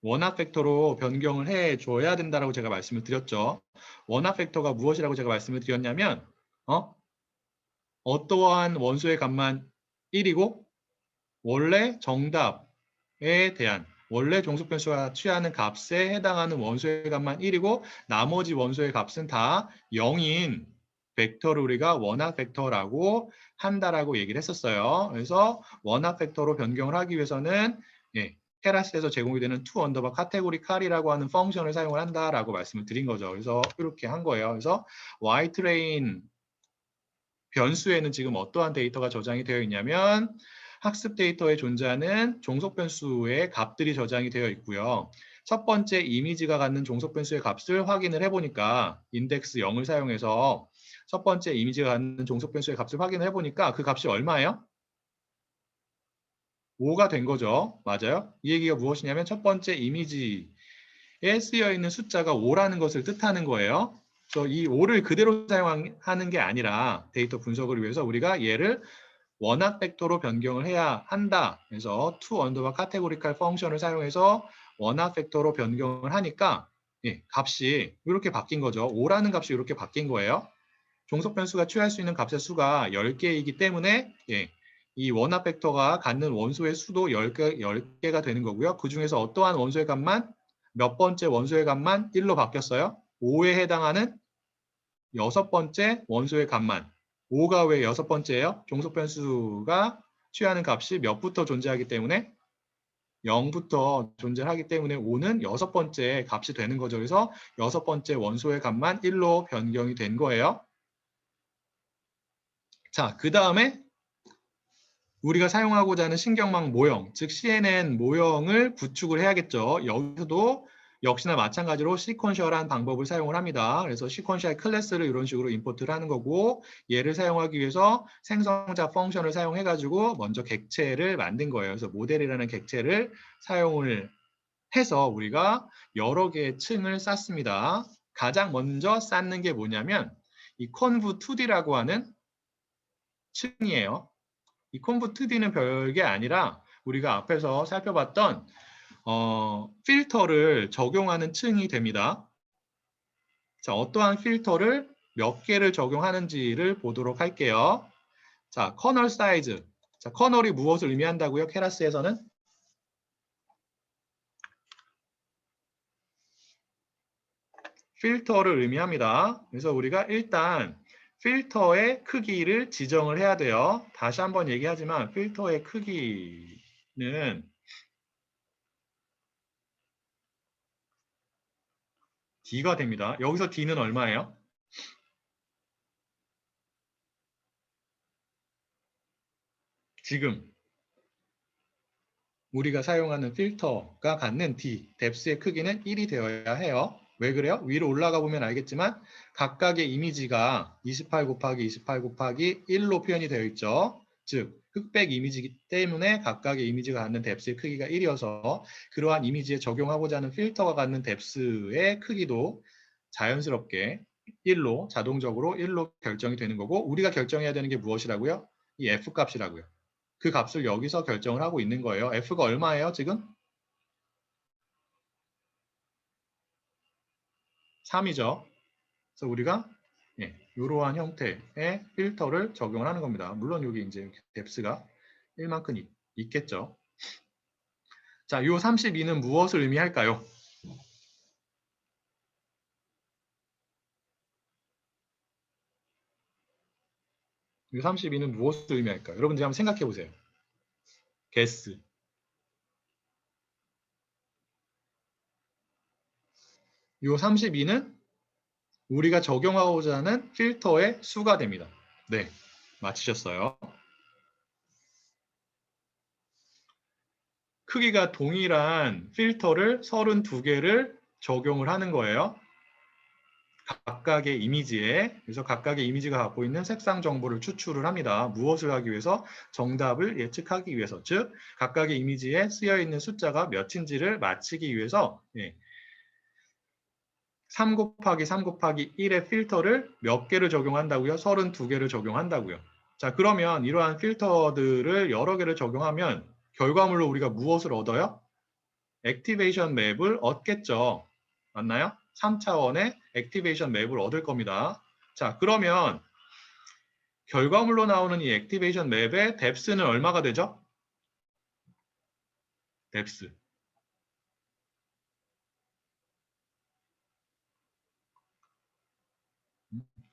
원합 벡터로 변경을 해줘야 된다고 제가 말씀을 드렸죠. 원합 벡터가 무엇이라고 제가 말씀을 드렸냐면 어떠한 원소의 값만 1이고 원래 정답에 대한 원래 종속 변수가 취하는 값에 해당하는 원소의 값만 1이고 나머지 원소의 값은 다 0인 벡터를 우리가 원합 벡터라고 한다라고 얘기를 했었어요. 그래서 원합 벡터로 변경을 하기 위해서는 테라스에서 제공이 되는 to 언더바 카테고리 칼이라고 하는 펑션을 사용을 한다라고 말씀을 드린 거죠. 그래서 이렇게 한 거예요. 그래서 ytrain 변수에는 지금 어떠한 데이터가 저장이 되어 있냐면 학습 데이터에 존재하는 종속 변수의 값들이 저장이 되어 있고요. 첫 번째 이미지가 갖는 종속 변수의 값을 확인을 해보니까 인덱스 0을 사용해서 첫 번째 이미지가 갖는 종속 변수의 값을 확인을 해보니까 그 값이 얼마예요? 5가 된 거죠. 맞아요? 이 얘기가 무엇이냐면 첫 번째 이미지에 쓰여 있는 숫자가 5라는 것을 뜻하는 거예요. 그래서 이 5를 그대로 사용하는 게 아니라 데이터 분석을 위해서 우리가 얘를 원합 벡터로 변경을 해야 한다. 그래서 to 언더바 카테고리칼 펑션을 사용해서 원합 벡터로 변경을 하니까 값이 이렇게 바뀐 거죠. 5라는 값이 이렇게 바뀐 거예요. 종속 변수가 취할 수 있는 값의 수가 10개이기 때문에 이 원합 벡터가 갖는 원소의 수도 10개가 되는 거고요. 그 중에서 어떠한 원소의 값만 몇 번째 원소의 값만 1로 바뀌었어요. 5에 해당하는 여섯 번째 원소의 값만 5가 왜 여섯 번째예요? 종속 변수가 취하는 값이 몇부터 존재하기 때문에 0부터 존재하기 때문에 5는 여섯 번째 값이 되는 거죠. 그래서 여섯 번째 원소의 값만 1로 변경이 된 거예요. 자, 그 다음에 우리가 사용하고자 하는 신경망 모형, 즉 CNN 모형을 구축을 해야겠죠. 여기서도 역시나 마찬가지로 시퀀셜한 방법을 사용을 합니다. 그래서 시퀀셜 클래스를 이런 식으로 임포트를 하는 거고 얘를 사용하기 위해서 생성자 펑션을 사용해가지고 먼저 객체를 만든 거예요. 그래서 모델이라는 객체를 사용을 해서 우리가 여러 개의 층을 쌓습니다. 가장 먼저 쌓는 게 뭐냐면 이 conv2d라고 하는 층이에요. 이 conv2d는 별게 아니라 우리가 앞에서 살펴봤던 필터를 적용하는 층이 됩니다. 자, 어떠한 필터를 몇 개를 적용하는지를 보도록 할게요. 자, 커널 사이즈. 자, 커널이 무엇을 의미한다고요? 케라스에서는? 필터를 의미합니다. 그래서 우리가 일단 필터의 크기를 지정을 해야 돼요. 다시 한번 얘기하지만 필터의 크기는 D가 됩니다. 여기서 D는 얼마예요? 지금 우리가 사용하는 필터가 갖는 D, 뎁스의 크기는 1이 되어야 해요. 왜 그래요? 위로 올라가 보면 알겠지만 각각의 이미지가 28 곱하기 28 곱하기 1로 표현이 되어 있죠. 즉 흑백 이미지이기 때문에 각각의 이미지가 갖는 뎁스의 크기가 1이어서 그러한 이미지에 적용하고자 하는 필터가 갖는 뎁스의 크기도 자연스럽게 1로 자동적으로 1로 결정이 되는 거고 우리가 결정해야 되는 게 무엇이라고요? 이 f 값이라고요. 그 값을 여기서 결정을 하고 있는 거예요. f가 얼마예요 지금? 3이죠. 그래서 우리가 이러한 형태의 필터를 적용을 하는 겁니다. 물론 여기 이제 뎁스가 1만큼 있겠죠. 자, 이 32는 무엇을 의미할까요? 이 32는 무엇을 의미할까요? 여러분들이 한번 생각해 보세요. 게스. 이 32는 우리가 적용하고자 하는 필터의 수가 됩니다. 네, 맞히셨어요. 크기가 동일한 필터를 32개를 적용을 하는 거예요. 각각의 이미지에, 그래서 각각의 이미지가 갖고 있는 색상 정보를 추출을 합니다. 무엇을 하기 위해서? 정답을 예측하기 위해서. 즉, 각각의 이미지에 쓰여 있는 숫자가 몇인지를 맞히기 위해서 3 곱하기 3 곱하기 1의 필터를 몇 개를 적용한다고요? 32개를 적용한다고요. 자, 그러면 이러한 필터들을 여러 개를 적용하면 결과물로 우리가 무엇을 얻어요? 액티베이션 맵을 얻겠죠. 맞나요? 3차원의 액티베이션 맵을 얻을 겁니다. 자, 그러면 결과물로 나오는 이 액티베이션 맵의 뎁스는 얼마가 되죠? 뎁스.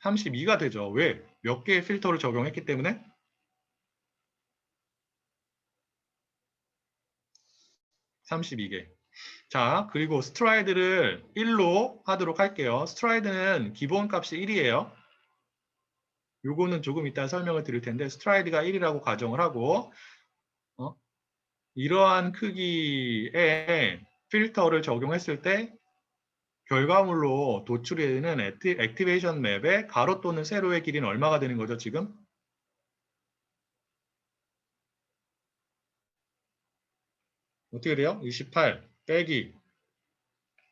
32가 되죠. 왜? 몇 개의 필터를 적용했기 때문에? 32개. 자, 그리고 스트라이드를 1로 하도록 할게요. 스트라이드는 기본값이 1이에요. 요거는 조금 이따 설명을 드릴 텐데 스트라이드가 1이라고 가정을 하고 이러한 크기의 필터를 적용했을 때 결과물로 도출이 되는 액티베이션 맵의 가로 또는 세로의 길이는 얼마가 되는 거죠, 지금? 어떻게 돼요? 28 빼기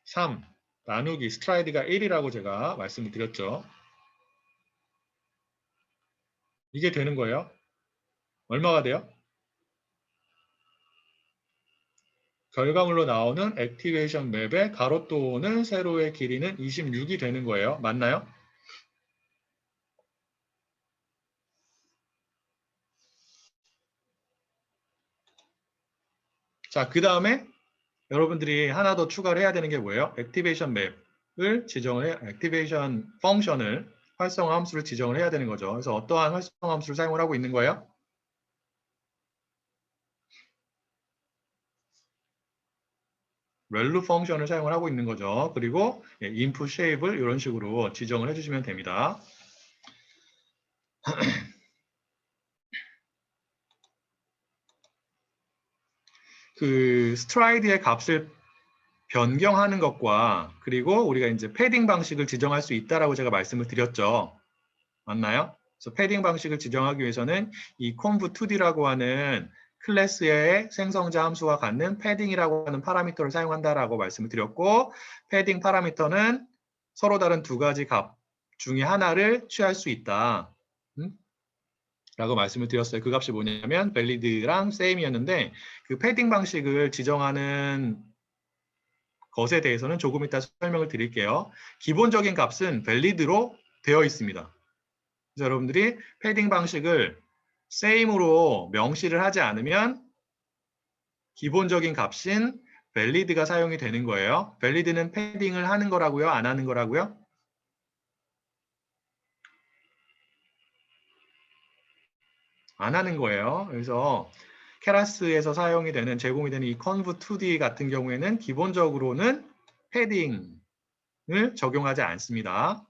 3 나누기 스트라이드가 1이라고 제가 말씀을 드렸죠. 이게 되는 거예요. 얼마가 돼요? 결과물로 나오는 액티베이션 맵의 가로 또는 세로의 길이는 26이 되는 거예요. 맞나요? 자, 그 다음에 여러분들이 하나 더 추가를 해야 되는 게 뭐예요? 액티베이션 맵을 지정을 해, 액티베이션 펑션을 활성화 함수를 지정을 해야 되는 거죠. 그래서 어떠한 활성화 함수를 사용을 하고 있는 거예요? 렐루 펑션을 사용을 하고 있는 거죠. 그리고 input shape를 이런 식으로 지정을 해주시면 됩니다. 그 스트라이드의 값을 변경하는 것과 그리고 우리가 이제 패딩 방식을 지정할 수 있다라고 제가 말씀을 드렸죠. 맞나요? 그래서 패딩 방식을 지정하기 위해서는 이 conv2d라고 하는 클래스의 생성자 함수와 같는 패딩이라고 하는 파라미터를 사용한다라고 말씀을 드렸고 패딩 파라미터는 서로 다른 두 가지 값 중에 하나를 취할 수 있다. 라고 말씀을 드렸어요. 그 값이 뭐냐면 valid랑 same이었는데 그 패딩 방식을 지정하는 것에 대해서는 조금 이따 설명을 드릴게요. 기본적인 값은 valid로 되어 있습니다. 그래서 여러분들이 패딩 방식을 same으로 명시를 하지 않으면 기본적인 값인 valid가 사용이 되는 거예요. valid는 패딩을 하는 거라고요? 안 하는 거라고요? 안 하는 거예요. 그래서 케라스에서 사용이 되는 제공이 되는 이 conv2d 같은 경우에는 기본적으로는 패딩을 적용하지 않습니다.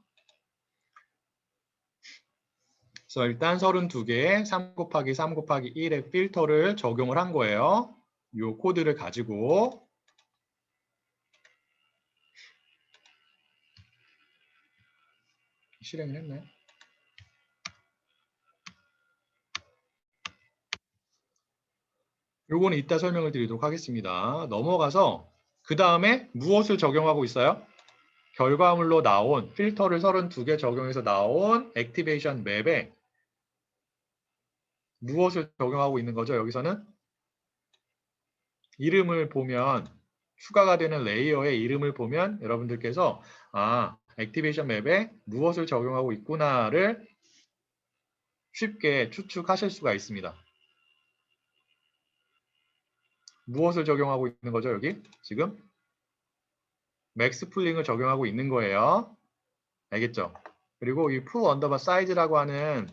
그래서 일단 32개의 3 곱하기 3 곱하기 1의 필터를 적용을 한 거예요. 이 코드를 가지고 실행을 했나요? 요거는 이따 설명을 드리도록 하겠습니다. 넘어가서 그 다음에 무엇을 적용하고 있어요? 결과물로 나온 필터를 32개 적용해서 나온 액티베이션 맵에 무엇을 적용하고 있는 거죠? 여기서는 이름을 보면 추가가 되는 레이어의 이름을 보면 여러분들께서 액티베이션 맵에 무엇을 적용하고 있구나를 쉽게 추측하실 수가 있습니다. 무엇을 적용하고 있는 거죠? 여기 지금 맥스 풀링을 적용하고 있는 거예요. 알겠죠? 그리고 이 full 언더바 사이즈라고 하는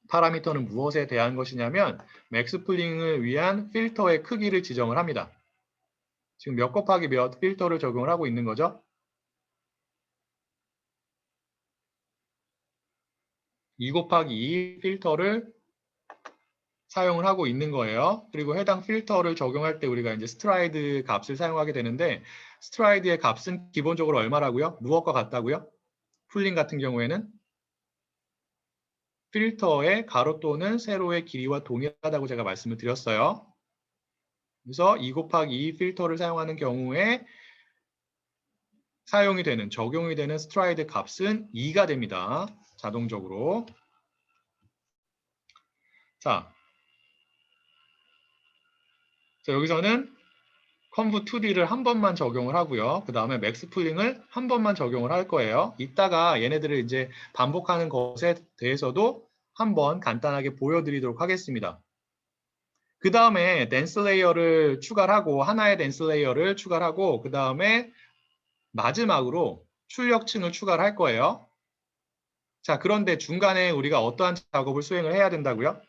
파라미터는 무엇에 대한 것이냐면 맥스 풀링을 위한 필터의 크기를 지정을 합니다. 지금 몇 곱하기 몇 필터를 적용을 하고 있는 거죠? 2 곱하기 2 필터를 사용을 하고 있는 거예요. 그리고 해당 필터를 적용할 때 우리가 이제 스트라이드 값을 사용하게 되는데 스트라이드의 값은 기본적으로 얼마라고요? 무엇과 같다고요? 풀링 같은 경우에는 필터의 가로 또는 세로의 길이와 동일하다고 제가 말씀을 드렸어요. 그래서 2 곱하기 2 필터를 사용하는 경우에 적용이 되는 스트라이드 값은 2가 됩니다. 자동적으로. 자, 여기서는 컨브 2D를 한 번만 적용을 하고요. 그 다음에 맥스 풀링을 한 번만 적용을 할 거예요. 이따가 얘네들을 이제 반복하는 것에 대해서도 한번 간단하게 보여드리도록 하겠습니다. 그 다음에 댄스 레이어를 추가를 하고 하나의 댄스 레이어를 추가를 하고 그 다음에 마지막으로 출력층을 추가를 할 거예요. 자, 그런데 중간에 우리가 어떠한 작업을 수행을 해야 된다고요?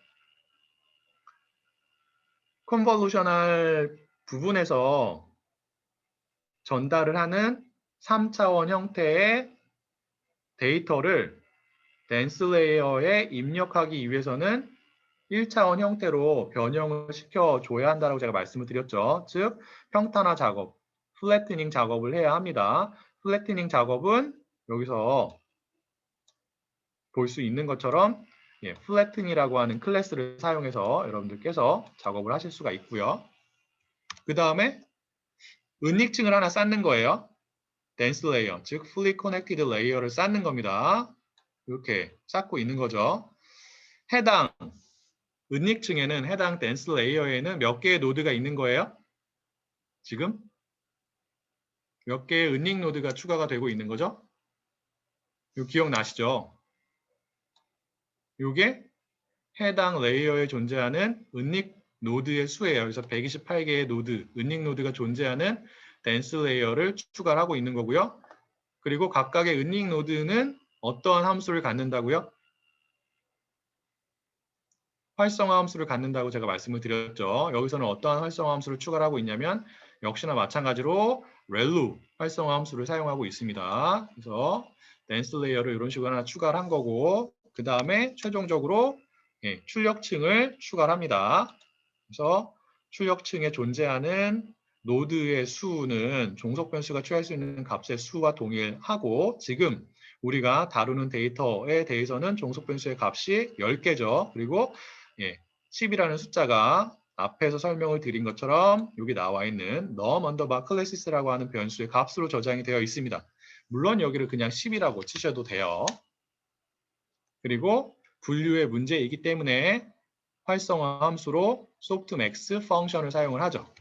컨볼루셔널 부분에서 전달을 하는 3차원 형태의 데이터를 댄스 레이어에 입력하기 위해서는 1차원 형태로 변형을 시켜줘야 한다고 제가 말씀을 드렸죠. 즉, 평탄화 작업, 플래트닝 작업을 해야 합니다. 플래트닝 작업은 여기서 볼 수 있는 것처럼 플래튼이라고 하는 클래스를 사용해서 여러분들께서 작업을 하실 수가 있고요. 그 다음에 은닉층을 하나 쌓는 거예요. 댄스 레이어, 즉 fully connected 레이어를 쌓는 겁니다. 이렇게 쌓고 있는 거죠. 해당 은닉층에는 해당 댄스 레이어에는 몇 개의 노드가 있는 거예요? 지금 몇 개의 은닉 노드가 추가가 되고 있는 거죠? 이거 기억나시죠? 이게 해당 레이어에 존재하는 은닉 노드의 수예요. 그래서 128개의 노드, 은닉 노드가 존재하는 댄스 레이어를 추가를 하고 있는 거고요. 그리고 각각의 은닉 노드는 어떠한 함수를 갖는다고요? 활성화 함수를 갖는다고 제가 말씀을 드렸죠. 여기서는 어떠한 활성화 함수를 추가를 하고 있냐면 역시나 마찬가지로 렐루 활성화 함수를 사용하고 있습니다. 그래서 댄스 레이어를 이런 식으로 하나 추가를 한 거고 그 다음에 최종적으로 출력층을 추가를 합니다. 그래서 출력층에 존재하는 노드의 수는 종속 변수가 취할 수 있는 값의 수와 동일하고 지금 우리가 다루는 데이터에 대해서는 종속 변수의 값이 10개죠. 그리고 10이라는 숫자가 앞에서 설명을 드린 것처럼 여기 나와 있는 num underbar classes라고 하는 변수의 값으로 저장이 되어 있습니다. 물론 여기를 그냥 10이라고 치셔도 돼요. 그리고 분류의 문제이기 때문에 활성화 함수로 softmax 펑션을 사용을 하죠.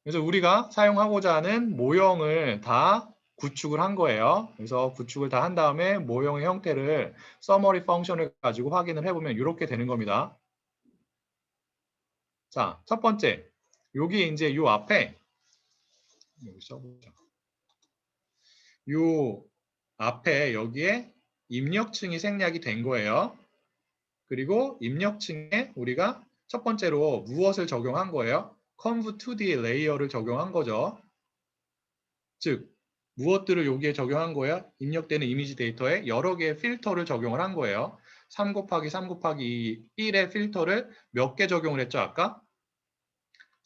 그래서 우리가 사용하고자 하는 모형을 다 구축을 한 거예요. 그래서 구축을 다 한 다음에 모형의 형태를 summary 펑션을 가지고 확인을 해보면 이렇게 되는 겁니다. 자, 첫 번째, 여기 이제 요 앞에 여기 써보자. 요 앞에 여기에 입력층이 생략이 된 거예요. 그리고 입력층에 우리가 첫 번째로 무엇을 적용한 거예요? conv2d 레이어를 적용한 거죠. 즉 무엇들을 여기에 적용한 거예요? 입력되는 이미지 데이터에 여러 개의 필터를 적용을 한 거예요. 3 곱하기 3 곱하기 1의 필터를 몇 개 적용을 했죠? 아까?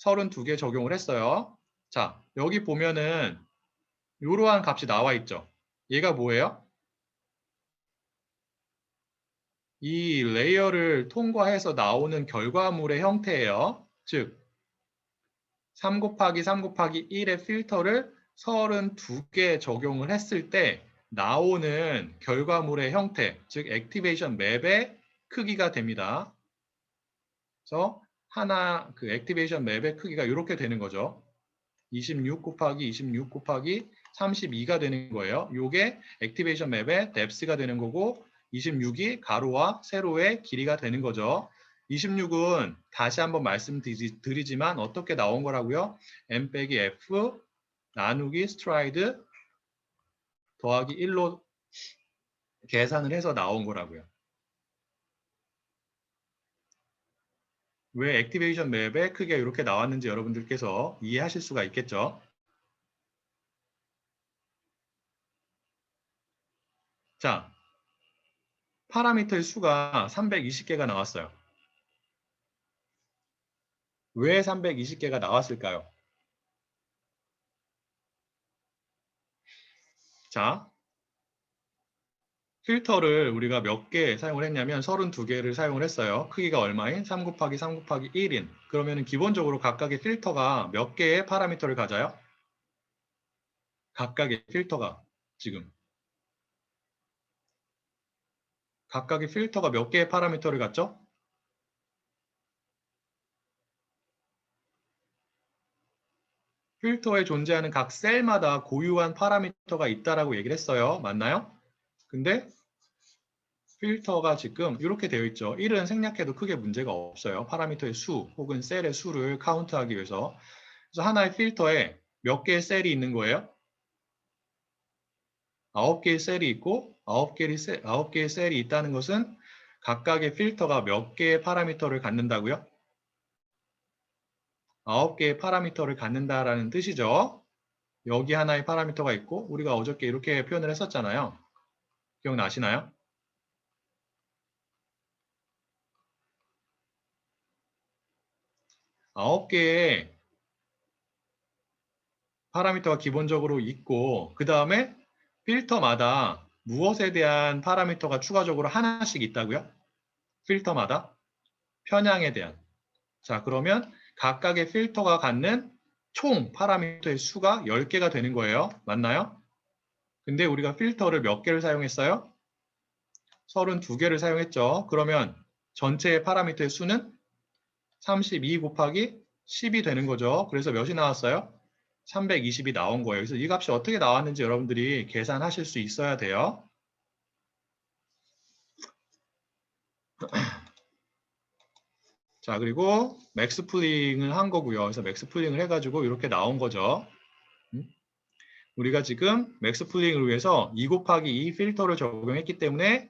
32개 적용을 했어요. 자, 여기 보면은 이러한 값이 나와 있죠. 얘가 뭐예요? 이 레이어를 통과해서 나오는 결과물의 형태예요. 즉, 3 곱하기 3 곱하기 1의 필터를 32개 적용을 했을 때 나오는 결과물의 형태, 즉 액티베이션 맵의 크기가 됩니다. 그래서 하나 그 액티베이션 맵의 크기가 이렇게 되는 거죠. 26 곱하기 26 곱하기 32가 되는 거예요. 이게 액티베이션 맵의 depth가 되는 거고 26이 가로와 세로의 길이가 되는 거죠. 26은 다시 한번 말씀드리지만 어떻게 나온 거라고요? m 빼기 f 나누기 스트라이드 더하기 1로 계산을 해서 나온 거라고요. 왜 액티베이션 맵의 크기가 이렇게 나왔는지 여러분들께서 이해하실 수가 있겠죠? 자, 파라미터의 수가 320개가 나왔어요. 왜 320개가 나왔을까요? 자, 필터를 우리가 몇 개 사용을 했냐면 32개를 사용을 했어요. 크기가 얼마인? 3 곱하기 3 곱하기 1인. 그러면 기본적으로 각각의 필터가 몇 개의 파라미터를 가져요? 각각의 필터가 지금 각각의 필터가 몇 개의 파라미터를 갖죠? 필터에 존재하는 각 셀마다 고유한 파라미터가 있다라고 얘기를 했어요. 맞나요? 근데 필터가 지금 이렇게 되어 있죠. 1은 생략해도 크게 문제가 없어요. 파라미터의 수 혹은 셀의 수를 카운트하기 위해서. 그래서 하나의 필터에 몇 개의 셀이 있는 거예요? 9개의 셀이 있고 9개의 셀이 있다는 것은 각각의 필터가 몇 개의 파라미터를 갖는다고요? 9개의 파라미터를 갖는다라는 뜻이죠. 여기 하나의 파라미터가 있고 우리가 어저께 이렇게 표현을 했었잖아요. 기억나시나요? 9개의 파라미터가 기본적으로 있고 그 다음에 필터마다 무엇에 대한 파라미터가 추가적으로 하나씩 있다고요? 필터마다 편향에 대한. 자, 그러면 각각의 필터가 갖는 총 파라미터의 수가 10개가 되는 거예요. 맞나요? 근데 우리가 필터를 몇 개를 사용했어요? 32개를 사용했죠. 그러면 전체의 파라미터의 수는 32 곱하기 10이 되는 거죠. 그래서 몇이 나왔어요? 320이 나온 거예요. 그래서 이 값이 어떻게 나왔는지 여러분들이 계산하실 수 있어야 돼요. 자, 그리고 맥스 풀링을 한 거고요. 그래서 맥스 풀링을 해가지고 이렇게 나온 거죠. 우리가 지금 맥스 풀링을 위해서 2 곱하기 2 필터를 적용했기 때문에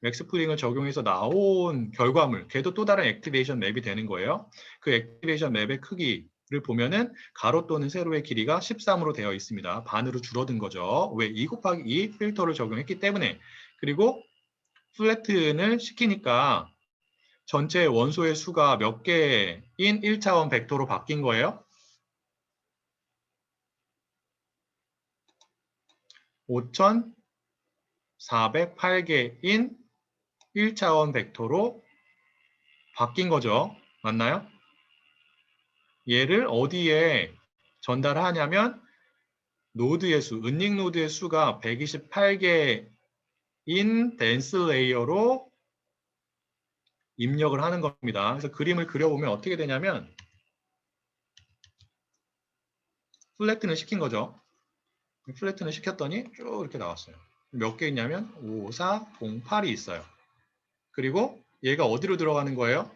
맥스 풀링을 적용해서 나온 결과물, 걔도 또 다른 액티베이션 맵이 되는 거예요. 그 액티베이션 맵의 크기를 보면은 가로 또는 세로의 길이가 13으로 되어 있습니다. 반으로 줄어든 거죠. 왜? 2 곱하기 2 필터를 적용했기 때문에. 그리고 플래튼을 시키니까 전체 원소의 수가 몇 개인 1차원 벡터로 바뀐 거예요? 5408개인 1차원 벡터로 바뀐 거죠. 맞나요? 얘를 어디에 전달하냐면 노드의 수, 은닉 노드의 수가 128개인 덴스 레이어로 입력을 하는 겁니다. 그래서 그림을 그려보면 어떻게 되냐면 플래튼을 시킨 거죠. 플래튼을 시켰더니 쭉 이렇게 나왔어요. 몇 개 있냐면 5, 4, 0, 8이 있어요. 그리고 얘가 어디로 들어가는 거예요?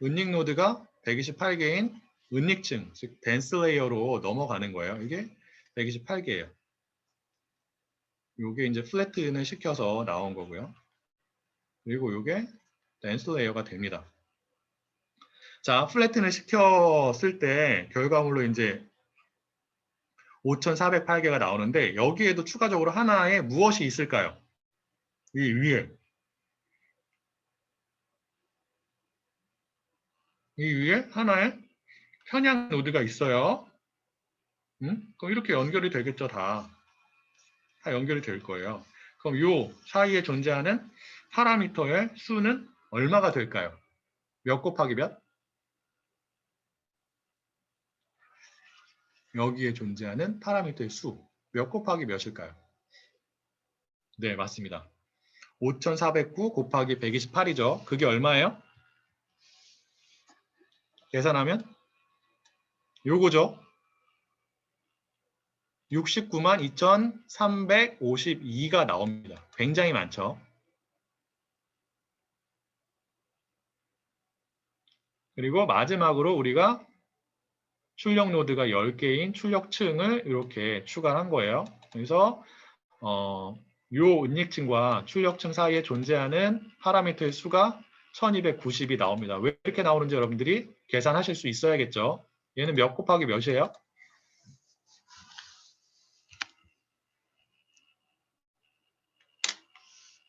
은닉 노드가 128개인 은닉층, 즉 덴스 레이어로 넘어가는 거예요. 이게 128개예요. 이게 이제 플래튼을 시켜서 나온 거고요. 그리고 이게 덴스 레이어가 됩니다. 자, 플래튼을 시켰을 때 결과물로 이제 5408개가 나오는데 여기에도 추가적으로 하나의 무엇이 있을까요? 이 위에. 이 위에 하나의 편향 노드가 있어요. 그럼 이렇게 연결이 되겠죠, 다. 다 연결이 될 거예요. 그럼 요 사이에 존재하는 파라미터의 수는 얼마가 될까요? 몇 곱하기 몇? 여기에 존재하는 파라미터의 수. 몇 곱하기 몇일까요? 네, 맞습니다. 5409 곱하기 128이죠. 그게 얼마예요? 계산하면 요거죠. 69만 2352가 나옵니다. 굉장히 많죠. 그리고 마지막으로 우리가 출력 노드가 10개인 출력층을 이렇게 추가한 거예요. 그래서 요 은닉층과 출력층 사이에 존재하는 파라미터의 수가 1290이 나옵니다. 왜 이렇게 나오는지 여러분들이 계산하실 수 있어야겠죠. 얘는 몇 곱하기 몇이에요?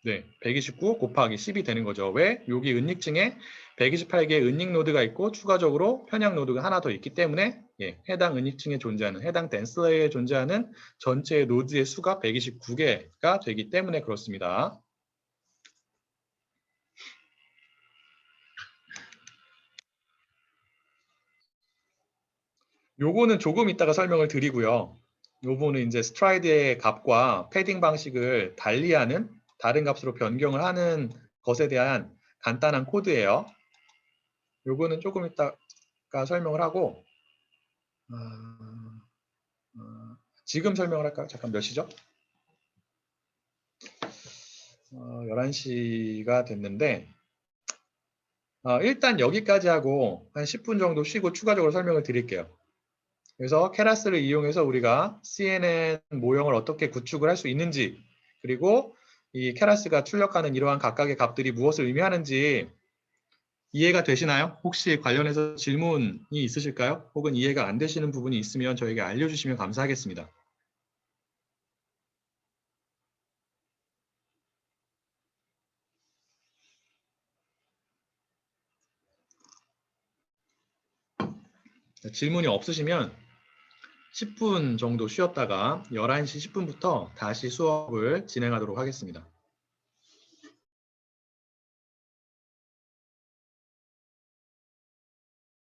네, 129 곱하기 10이 되는 거죠. 왜? 여기 은닉층에 128개의 은닉 노드가 있고 추가적으로 편향 노드가 하나 더 있기 때문에 해당 은닉층에 존재하는, 해당 댄스레이에 존재하는 전체 노드의 수가 129개가 되기 때문에 그렇습니다. 요거는 조금 이따가 설명을 드리고요. 요거는 이제 스트라이드의 값과 패딩 방식을 달리하는 다른 값으로 변경을 하는 것에 대한 간단한 코드예요. 요거는 조금 이따가 설명을 하고 지금 설명을 할까요? 잠깐 몇 시죠? 11시가 됐는데 일단 여기까지 하고 한 10분 정도 쉬고 추가적으로 설명을 드릴게요. 그래서 케라스를 이용해서 우리가 CNN 모형을 어떻게 구축을 할 수 있는지, 그리고 이 케라스가 출력하는 이러한 각각의 값들이 무엇을 의미하는지 이해가 되시나요? 혹시 관련해서 질문이 있으실까요? 혹은 이해가 안 되시는 부분이 있으면 저에게 알려주시면 감사하겠습니다. 질문이 없으시면 10분 정도 쉬었다가 11시 10분부터 다시 수업을 진행하도록 하겠습니다.